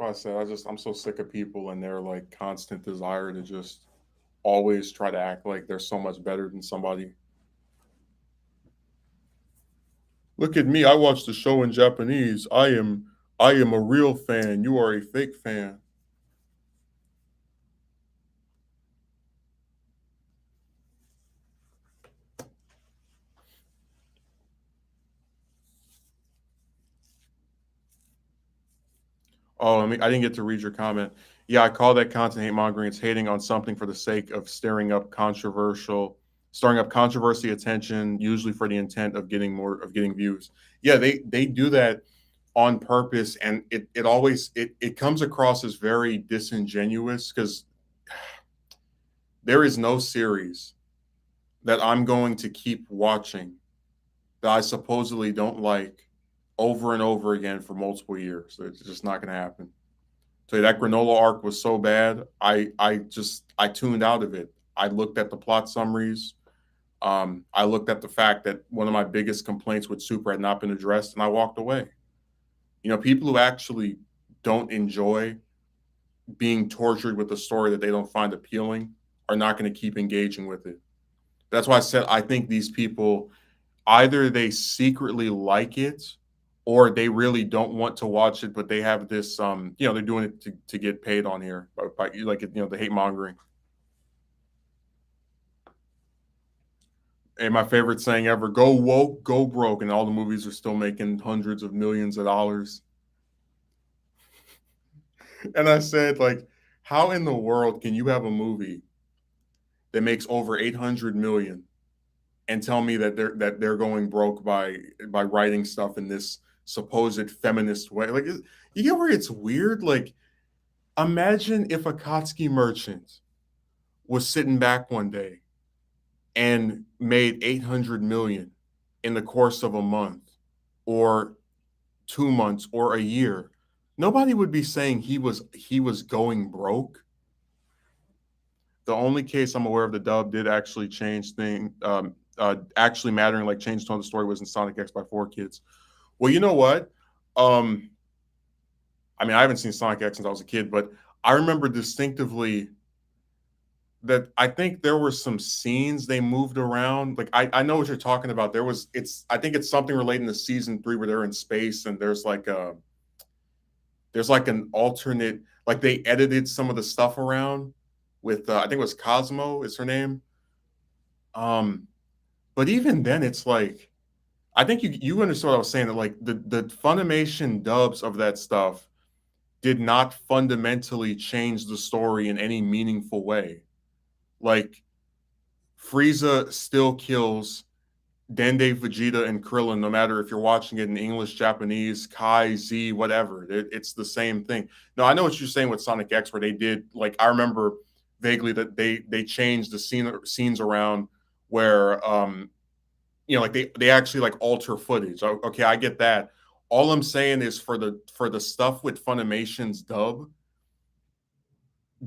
That's why I said I'm so sick of people and their like constant desire to just always try to act like they're so much better than somebody. Look at me, I watched the show in Japanese. I am a real fan. You are a fake fan. Oh, I didn't get to read your comment. Yeah, I call that content hate mongering. It's hating on something for the sake of stirring up controversy, attention, usually for the intent of getting views. Yeah, they do that on purpose, and it always it comes across as very disingenuous because there is no series that I'm going to keep watching that I supposedly don't like over and over again for multiple years. It's just not going to happen. So that granola arc was so bad, I tuned out of it. I looked at the plot summaries. I looked at the fact that one of my biggest complaints with Super had not been addressed, and I walked away. You know, people who actually don't enjoy being tortured with a story that they don't find appealing are not going to keep engaging with it. That's why I said I think these people either they secretly like it or they really don't want to watch it, but they have this they're doing it to get paid on here by like the hate mongering. And my favorite saying ever, go woke, go broke, and all the movies are still making hundreds of millions of dollars. And I said, like, how in the world can you have a movie that makes over 800 million and tell me that they're going broke by writing stuff in this supposed feminist way? Like, you get where it's weird? Like, imagine if Akatsuki Merchant was sitting back one day and made 800 million in the course of a month or 2 months or a year. Nobody would be saying he was going broke. The only case I'm aware of the dub did actually change thing, actually mattering, like change tone of the story, was in Sonic X by 4 Kids. Well, you know what? Um, I mean, I haven't seen Sonic X since I was a kid, but I remember distinctively that I think there were some scenes they moved around. Like I know what you're talking about. I think it's something relating to season 3 where they're in space and there's like an alternate, like they edited some of the stuff around with I think it was Cosmo is her name. Um, but even then, it's like I think you understood what I was saying, that like the Funimation dubs of that stuff did not fundamentally change the story in any meaningful way. Like Frieza still kills Dende, Vegeta, and Krillin, no matter if you're watching it in English, Japanese, Kai, Z, whatever. It's the same thing. No, I know what you're saying with Sonic X, where they did, like, I remember vaguely that they changed the scenes around where like they actually like alter footage. Okay, I get that. All I'm saying is for the stuff with Funimation's dub,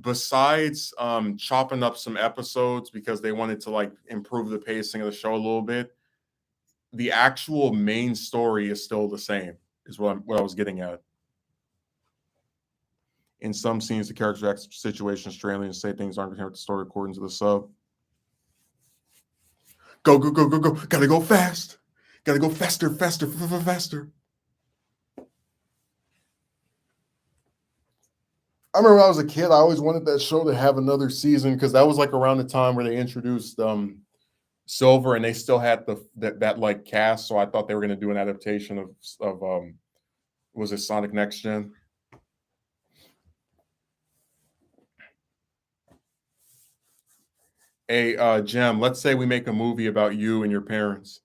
besides chopping up some episodes because they wanted to like improve the pacing of the show a little bit, the actual main story is still the same. Is what I was getting at. In some scenes, the characters act situations strangely and say things aren't consistent with the story according to the sub. Go, go, go, go, go. Gotta go fast. Gotta go faster, faster, faster. I remember when I was a kid, I always wanted that show to have another season because that was like around the time where they introduced Silver and they still had that like cast. So I thought they were gonna do an adaptation of was it Sonic Next Gen? Hey, Jem, let's say we make a movie about you and your parents.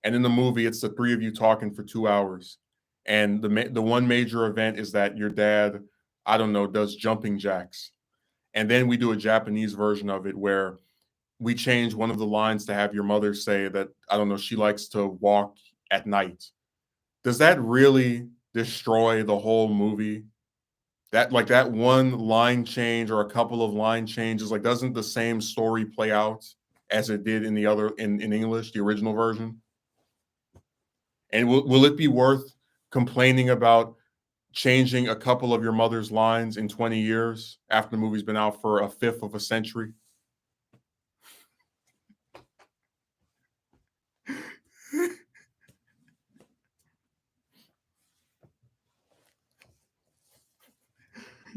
And in the movie, it's the three of you talking for 2 hours. And the one major event is that your dad, I don't know, does jumping jacks. And then we do a Japanese version of it where we change one of the lines to have your mother say that, I don't know, she likes to walk at night. Does that really destroy the whole movie? That like that one line change or a couple of line changes, like doesn't the same story play out as it did in the other in English, the original version? And will it be worth complaining about changing a couple of your mother's lines in 20 years after the movie's been out for a fifth of a century?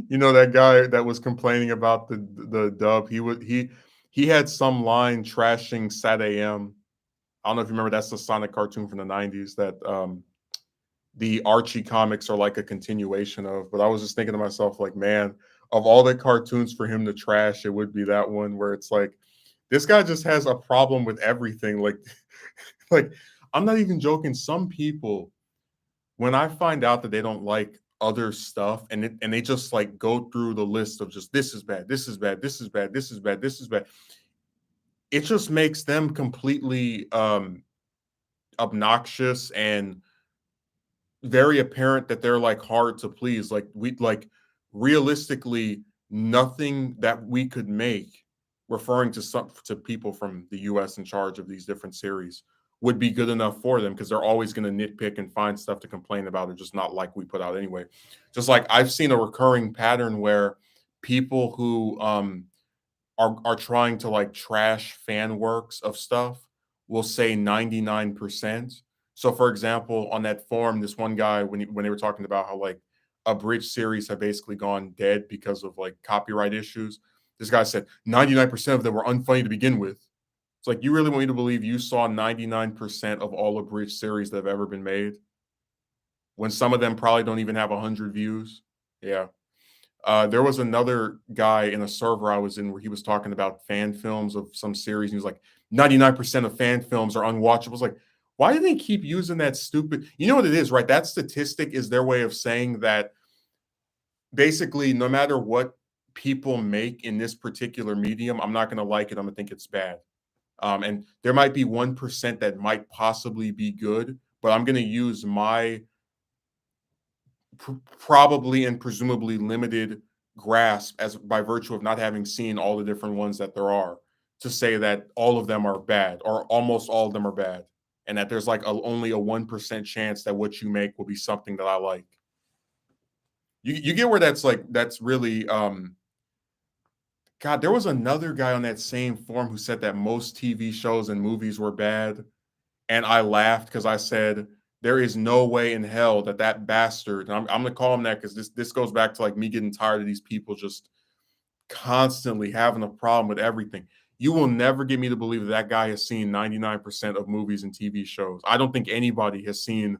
You know that guy that was complaining about the dub. He had some line trashing Sat AM. I don't know if you remember. That's the Sonic cartoon from the '90s that the Archie comics are like a continuation of. But I was just thinking to myself, like, man, of all the cartoons for him to trash, it would be that one where it's like, this guy just has a problem with everything. Like, like I'm not even joking. Some people, when I find out that they don't like other stuff and they just like go through the list of just this is bad, this is bad, this is bad, this is bad, this is bad. It just makes them completely obnoxious and very apparent that they're like hard to please. Like we like realistically nothing that we could make referring to some to people from the US in charge of these different series would be good enough for them because they're always going to nitpick and find stuff to complain about or just not like we put out anyway. Just like I've seen a recurring pattern where people who are trying to like trash fan works of stuff will say 99%. So for example, on that forum, this one guy when they were talking about how like a bridge series have basically gone dead because of like copyright issues, this guy said 99% of them were unfunny to begin with. It's like you really want me to believe you saw 99% of all of bridge series that have ever been made when some of them probably don't even have 100 views. Yeah. There was another guy in a server I was in where he was talking about fan films of some series. And he was like, 99% of fan films are unwatchable. I was like, why do they keep using that stupid? You know what it is, right? That statistic is their way of saying that basically, no matter what people make in this particular medium, I'm not going to like it. I'm going to think it's bad. And there might be 1% that might possibly be good, but I'm going to use my probably and presumably limited grasp as by virtue of not having seen all the different ones that there are to say that all of them are bad or almost all of them are bad and that there's like only a 1% chance that what you make will be something that I like. You get where that's like that's really God, there was another guy on that same forum who said that most TV shows and movies were bad. And I laughed because I said, there is no way in hell that that bastard, and I'm going to call him that because this goes back to like me getting tired of these people just constantly having a problem with everything. You will never get me to believe that that guy has seen 99% of movies and TV shows. I don't think anybody has seen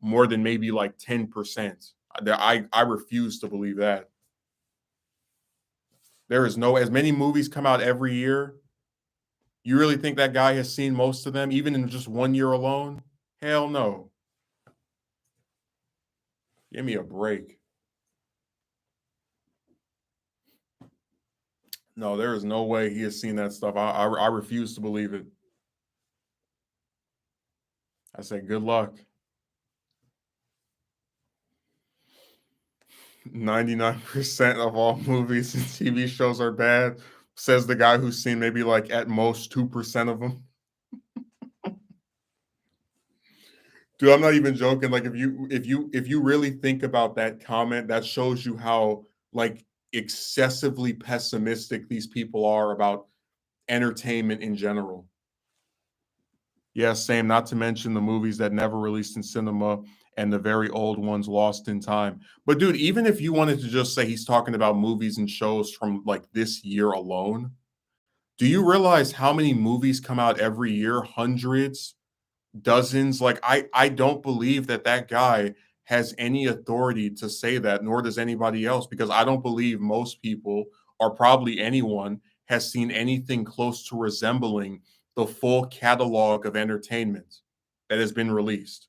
more than maybe like 10%. I refuse to believe that. There is no, as many movies come out every year. You really think that guy has seen most of them, even in just 1 year alone? Hell no. Give me a break. No, there is no way he has seen that stuff. I refuse to believe it. I say good luck. 99% of all movies and TV shows are bad, says the guy who's seen maybe like at most 2% of them. Dude, I'm not even joking. Like if you really think about that comment, that shows you how like excessively pessimistic these people are about entertainment in general. Yeah, same. Not to mention the movies that never released in cinema and the very old ones lost in time. But dude, even if you wanted to just say he's talking about movies and shows from like this year alone, do you realize how many movies come out every year? Hundreds, dozens. Like I don't believe that that guy has any authority to say that, nor does anybody else, because I don't believe most people, or probably anyone, has seen anything close to resembling the full catalog of entertainment that has been released.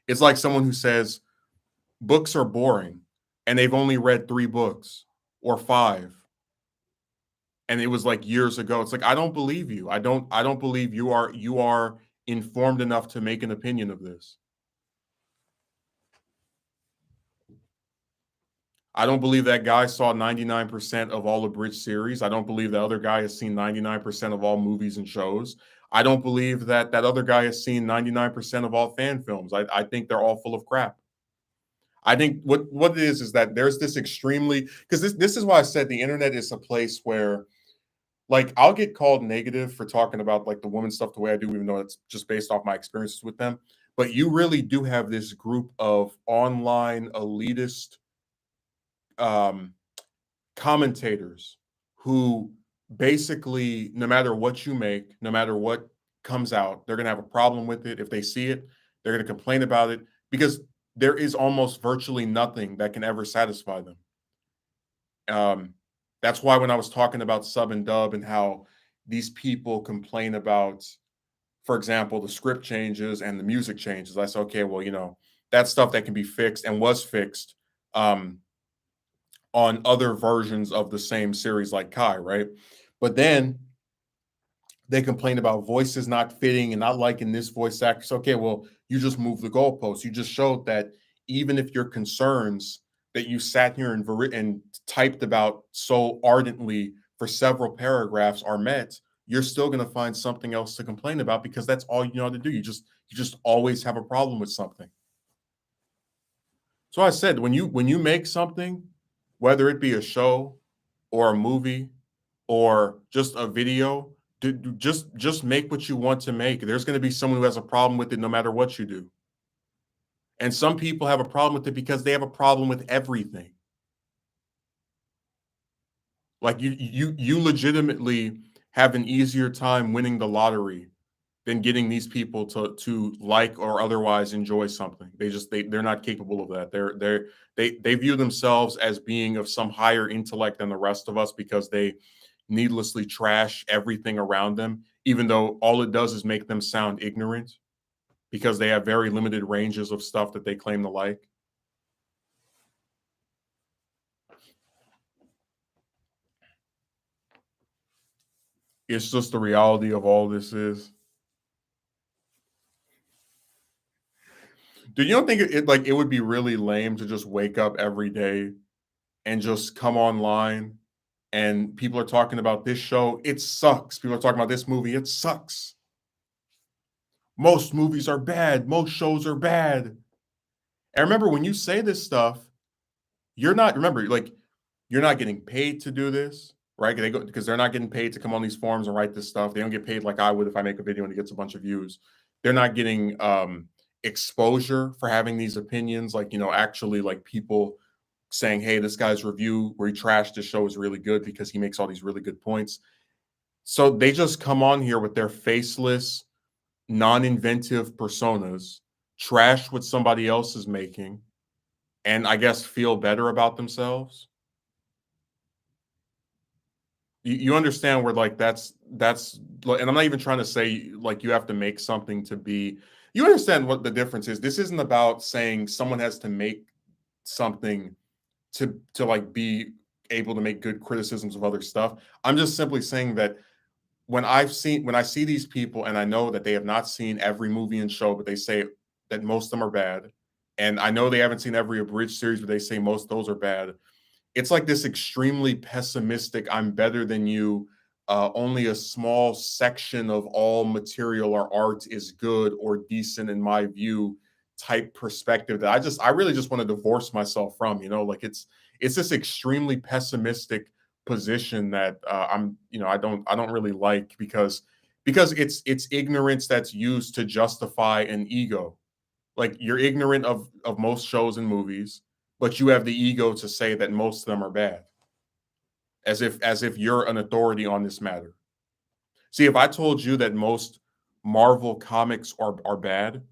It's like someone who says books are boring and they've only read 3 books or five. And it was like years ago. It's like, I don't believe you. I don't believe you are informed enough to make an opinion of this. I don't believe that guy saw 99% of all the Bridge series. I don't believe the other guy has seen 99% of all movies and shows. I don't believe that that other guy has seen 99% of all fan films. I think they're all full of crap. I think what it is that there's this extremely, because this is why I said the internet is a place where like I'll get called negative for talking about like the woman stuff the way I do, even though it's just based off my experiences with them. But you really do have this group of online elitist um, commentators who basically, no matter what you make, no matter what comes out, they're going to have a problem with it. If they see it, they're going to complain about it because there is almost virtually nothing that can ever satisfy them. Um, that's why when I was talking about sub and dub and how these people complain about, for example, the script changes and the music changes, I said, okay, well, that's stuff that can be fixed and was fixed um, on other versions of the same series like Kai, right? But then they complain about voices not fitting and not liking this voice actor. So, okay, well, you just moved the goalposts. You just showed that even if your concerns that you sat here and typed about so ardently for several paragraphs are met, you're still going to find something else to complain about because that's all you know how to do. You just always have a problem with something. So I said when you make something, whether it be a show or a movie or just a video, just make what you want to make. There's going to be someone who has a problem with it no matter what you do. And some people have a problem with it because they have a problem with everything. Like you legitimately have an easier time winning the lottery than getting these people to like or otherwise enjoy something. They're not capable of that. They view themselves as being of some higher intellect than the rest of us because they needlessly trash everything around them, even though all it does is make them sound ignorant because they have very limited ranges of stuff that they claim to like. It's just the reality of all this is. Do you don't think it like it would be really lame to just wake up every day and just come online and people are talking about this show, it sucks. People are talking about this movie, it sucks. Most movies are bad, most shows are bad. And remember, when you say this stuff, you're not remember, like, you're not getting paid to do this, right? They go because they're not getting paid to come on these forums and write this stuff. They don't get paid like I would if I make a video and it gets a bunch of views. They're not getting exposure for having these opinions, like, actually, like, people saying, hey, this guy's review where he trashed the show is really good because he makes all these really good points. So they just come on here with their faceless, non-inventive personas, trash what somebody else is making, and I guess feel better about themselves. You understand where, like, that's like, and I'm not even trying to say like you have to make something to be. You understand what the difference is. This isn't about saying someone has to make something to like be able to make good criticisms of other stuff. I'm just simply saying that when I see these people and I know that they have not seen every movie and show, but they say that most of them are bad, and I know they haven't seen every abridged series, but they say most of those are bad. It's like this extremely pessimistic, I'm better than you. Only a small section of all material or art is good or decent in my view type perspective that I really just want to divorce myself from, like it's this extremely pessimistic position that I don't really like because it's ignorance that's used to justify an ego. Like, you're ignorant of most shows and movies, but you have the ego to say that most of them are bad, as if you're an authority on this matter. See, if I told you that most Marvel comics are bad,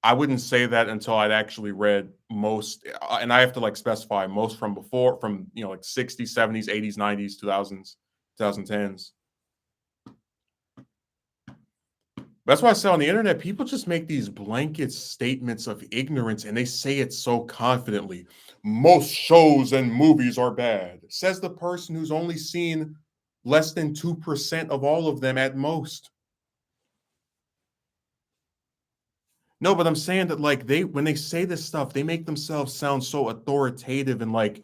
I wouldn't say that until I'd actually read most, and I have to like specify most from before, from like 60s, 70s, 80s, 90s, 2000s, 2010s. That's why I say on the internet, people just make these blanket statements of ignorance and they say it so confidently. Most shows and movies are bad, says the person who's only seen less than 2% of all of them at most. No, but I'm saying that, like, when they say this stuff, they make themselves sound so authoritative and like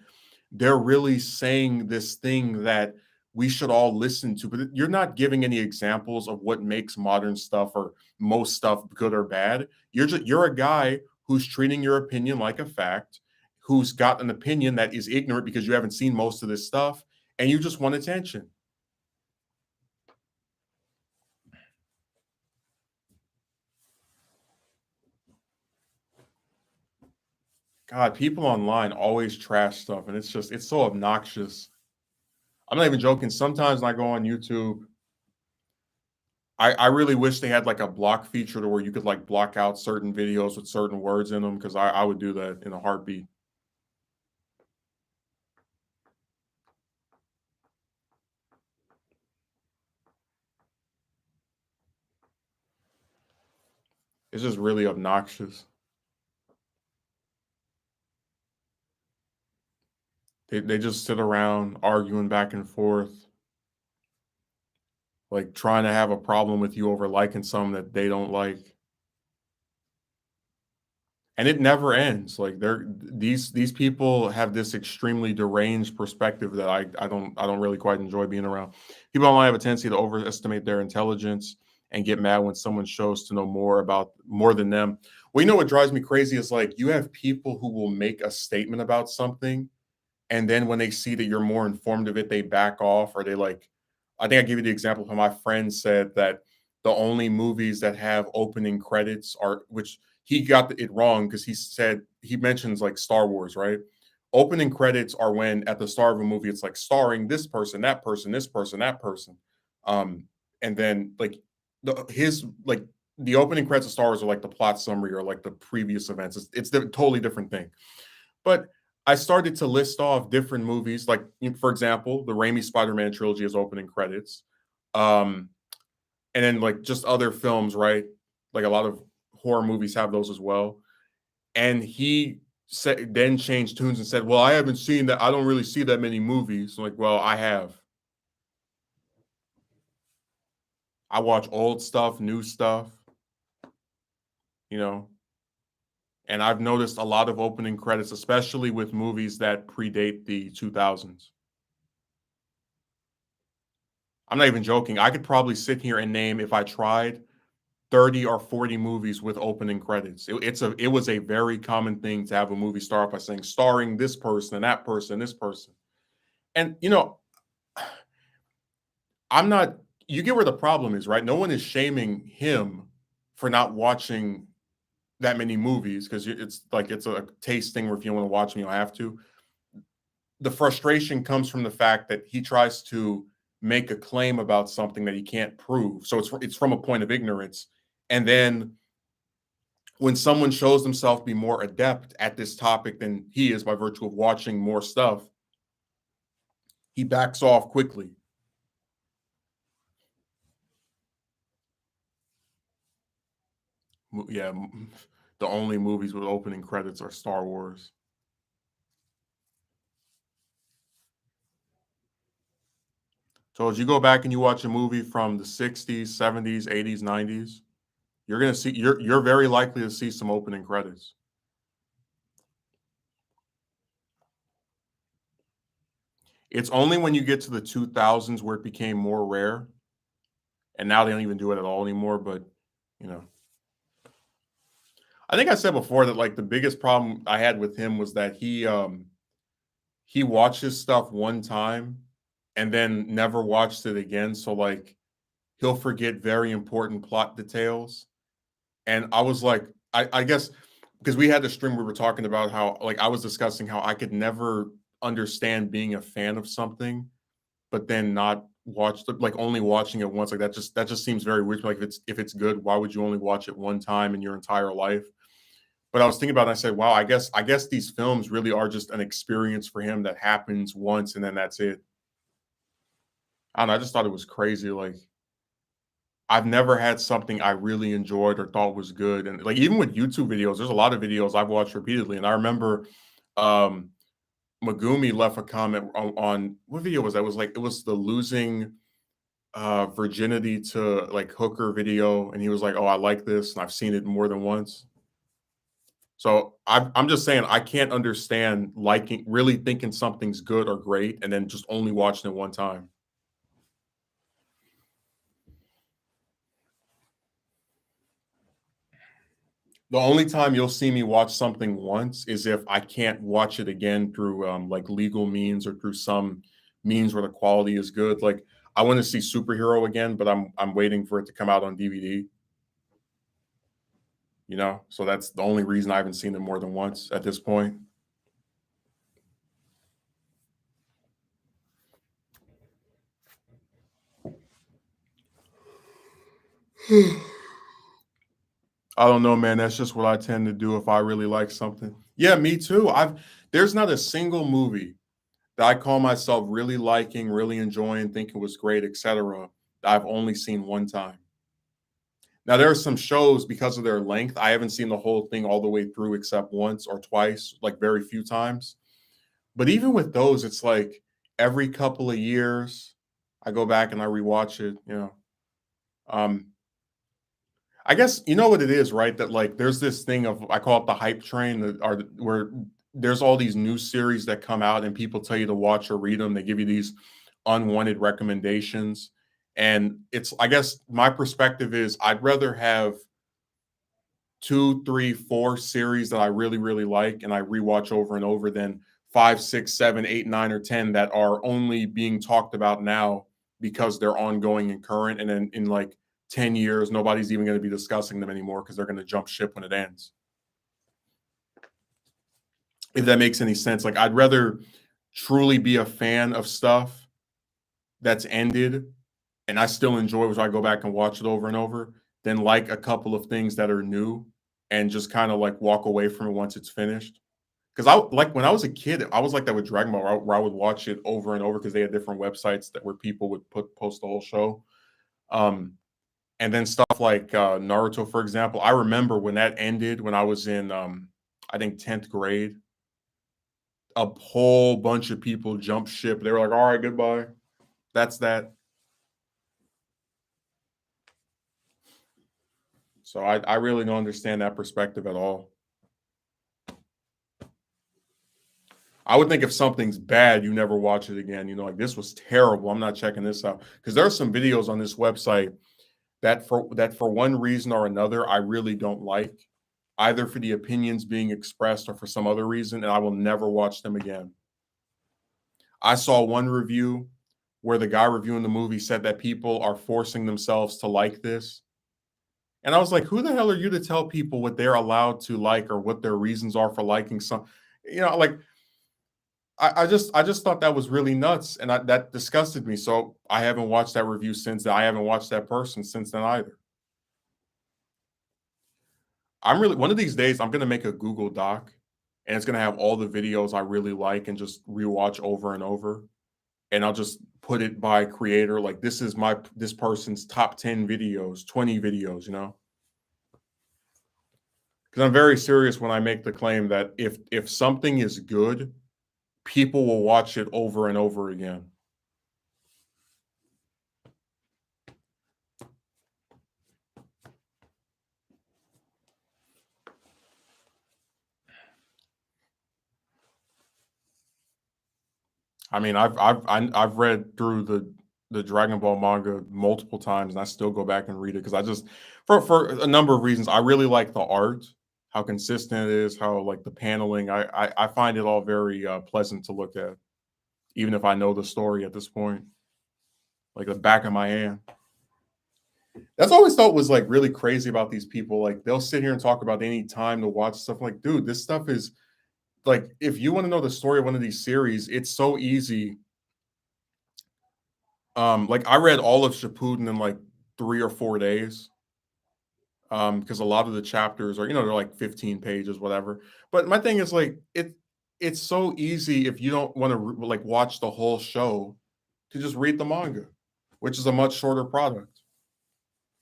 they're really saying this thing that we should all listen to. But you're not giving any examples of what makes modern stuff or most stuff good or bad. You're a guy who's treating your opinion like a fact, who's got an opinion that is ignorant because you haven't seen most of this stuff, and you just want attention. God, people online always trash stuff, and it's so obnoxious. I'm not even joking. Sometimes when I go on YouTube, I really wish they had like a block feature to where you could like block out certain videos with certain words in them because I would do that in a heartbeat. It's just really obnoxious. They just sit around arguing back and forth, like trying to have a problem with you over liking something that they don't like. And it never ends. Like, these people have this extremely deranged perspective that I don't really quite enjoy being around. People online have a tendency to overestimate their intelligence and get mad when someone shows to know more than them. Well, what drives me crazy is, like, you have people who will make a statement about something, and then when they see that you're more informed of it, they back off, or they like. I think I gave you the example of how my friend said that the only movies that have opening credits are, which he got it wrong because he mentions like Star Wars, right? Opening credits are when at the start of a movie it's like starring this person, that person, this person, that person, um, and then like the opening credits of Star Wars are like the plot summary or like the previous events. It's a totally different thing. But I started to list off different movies, like, for example, the Raimi Spider-Man trilogy has opening credits, um, and then like just other films, right? Like a lot of horror movies have those as well. And he then changed tunes and said, "Well, I haven't seen that. I don't really see that many movies." I'm like, well, I have. I watch old stuff, new stuff. You know, And I've noticed a lot of opening credits, especially with movies that predate the 2000s. I'm not even joking. I could probably sit here and name, if I tried, 30 or 40 movies with opening credits. It was a very common thing to have a movie start off by saying starring this person and that person, this person. And I'm not you get where the problem is, right? No one is shaming him for not watching that many movies because it's like it's a taste thing where if you want to watch them, you don't have to. The frustration comes from the fact that he tries to make a claim about something that he can't prove. So it's from a point of ignorance. And then when someone shows themselves to be more adept at this topic than he is by virtue of watching more stuff, he backs off quickly. Yeah, the only movies with opening credits are Star Wars. So as you go back and you watch a movie from the 60s, 70s, 80s, 90s, you're very likely to see some opening credits. It's only when you get to the 2000s where it became more rare, and now they don't even do it at all anymore, but, you know. I think I said before that, like, the biggest problem I had with him was that he watches stuff one time and then never watched it again, so, like, he'll forget very important plot details, and I was like I guess because we had the stream, we were talking about how, like, I was discussing how I could never understand being a fan of something but then not watch the like only watching it once. Like that just seems very weird. Like if it's good, why would you only watch it one time in your entire life? But I was thinking about it and I said, wow, I guess these films really are just an experience for him that happens once and then that's it. I don't know, I just thought it was crazy. Like I've never had something I really enjoyed or thought was good. And like even with YouTube videos, there's a lot of videos I've watched repeatedly. And I remember um Megumi left a comment on what video was that? It was like it was the losing virginity to like hooker video, and he was like, "Oh, I like this, and I've seen it more than once." So I'm just saying I can't understand liking really thinking something's good or great, and then just only watching it one time. The only time you'll see me watch something once is if I can't watch it again through like legal means or through some means where the quality is good. Like I want to see Superhero again, but I'm waiting for it to come out on DVD. So that's the only reason I haven't seen it more than once at this point. I don't know, man. That's just what I tend to do if I really like something. Yeah, me too. There's not a single movie that I call myself really liking, really enjoying, thinking was great, etc. that I've only seen one time. Now there are some shows because of their length, I haven't seen the whole thing all the way through except once or twice, like very few times. But even with those, it's like every couple of years I go back and I rewatch it. Um, I guess you know what it is, right? That like there's this thing of I call it the hype train that are where there's all these new series that come out and people tell you to watch or read them. They give you these unwanted recommendations. And it's I guess my perspective is I'd rather have two, three, four series that I really, really like and I rewatch over and over than five, six, seven, eight, nine, or 10 that are only being talked about now because they're ongoing and current. And then in like 10 years, nobody's even going to be discussing them anymore because they're going to jump ship when it ends. If that makes any sense. Like, I'd rather truly be a fan of stuff that's ended and I still enjoy it, so I go back and watch it over and over, than like a couple of things that are new and just kind of like walk away from it once it's finished. Because I like when I was a kid, I was like that with Dragon Ball, where I would watch it over and over because they had different websites that where people would post the whole show. Um, and then stuff like Naruto, for example. I remember when that ended when I was in I think 10th grade. A whole bunch of people jumped ship. They were like, "All right, goodbye." That's that. So I really don't understand that perspective at all. I would think if something's bad, you never watch it again. You know, like this was terrible. I'm not checking this out because there are some videos on this website that for one reason or another I really don't like, either for the opinions being expressed or for some other reason, and I will never watch them again. I saw one review where the guy reviewing the movie said that people are forcing themselves to like this. And I was like, who the hell are you to tell people what they're allowed to like or what their reasons are for liking some, like I just thought that was really nuts, and that disgusted me. So I haven't watched that review since then. I haven't watched that person since then either. I'm really one of these days I'm gonna make a Google Doc, and it's gonna have all the videos I really like and just rewatch over and over. And I'll just put it by creator. Like this person's top 10 videos, 20 videos. Because I'm very serious when I make the claim that if something is good, people will watch it over and over again. I mean, I've read through the Dragon Ball manga multiple times, and I still go back and read it because I just for a number of reasons. I really like the art, how consistent it is, how like the paneling. I find it all very pleasant to look at, even if I know the story at this point, like the back of my hand. That's what I always thought was like really crazy about these people. Like they'll sit here and talk about they need time to watch stuff. Like, dude, this stuff is like if you want to know the story of one of these series, it's so easy. Like I read all of Shippuden in like 3 or 4 days. Because a lot of the chapters are, they're like 15 pages, whatever. But my thing is like it's so easy if you don't want to like watch the whole show to just read the manga, which is a much shorter product.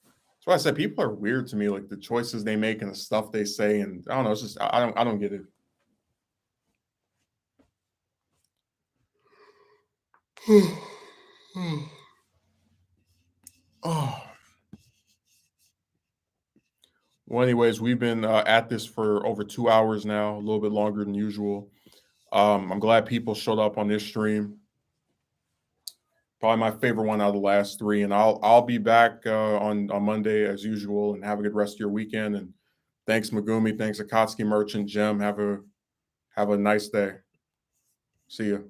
That's why I said people are weird to me, like the choices they make and the stuff they say, and I don't know. It's just I don't get it. Oh. Well, anyways, we've been at this for over 2 hours now, a little bit longer than usual. I'm glad people showed up on this stream. Probably my favorite one out of the last three, and I'll be back on Monday as usual. And have a good rest of your weekend. And thanks Megumi, thanks Akatsuki Merchant, Jim. Have a nice day. See you.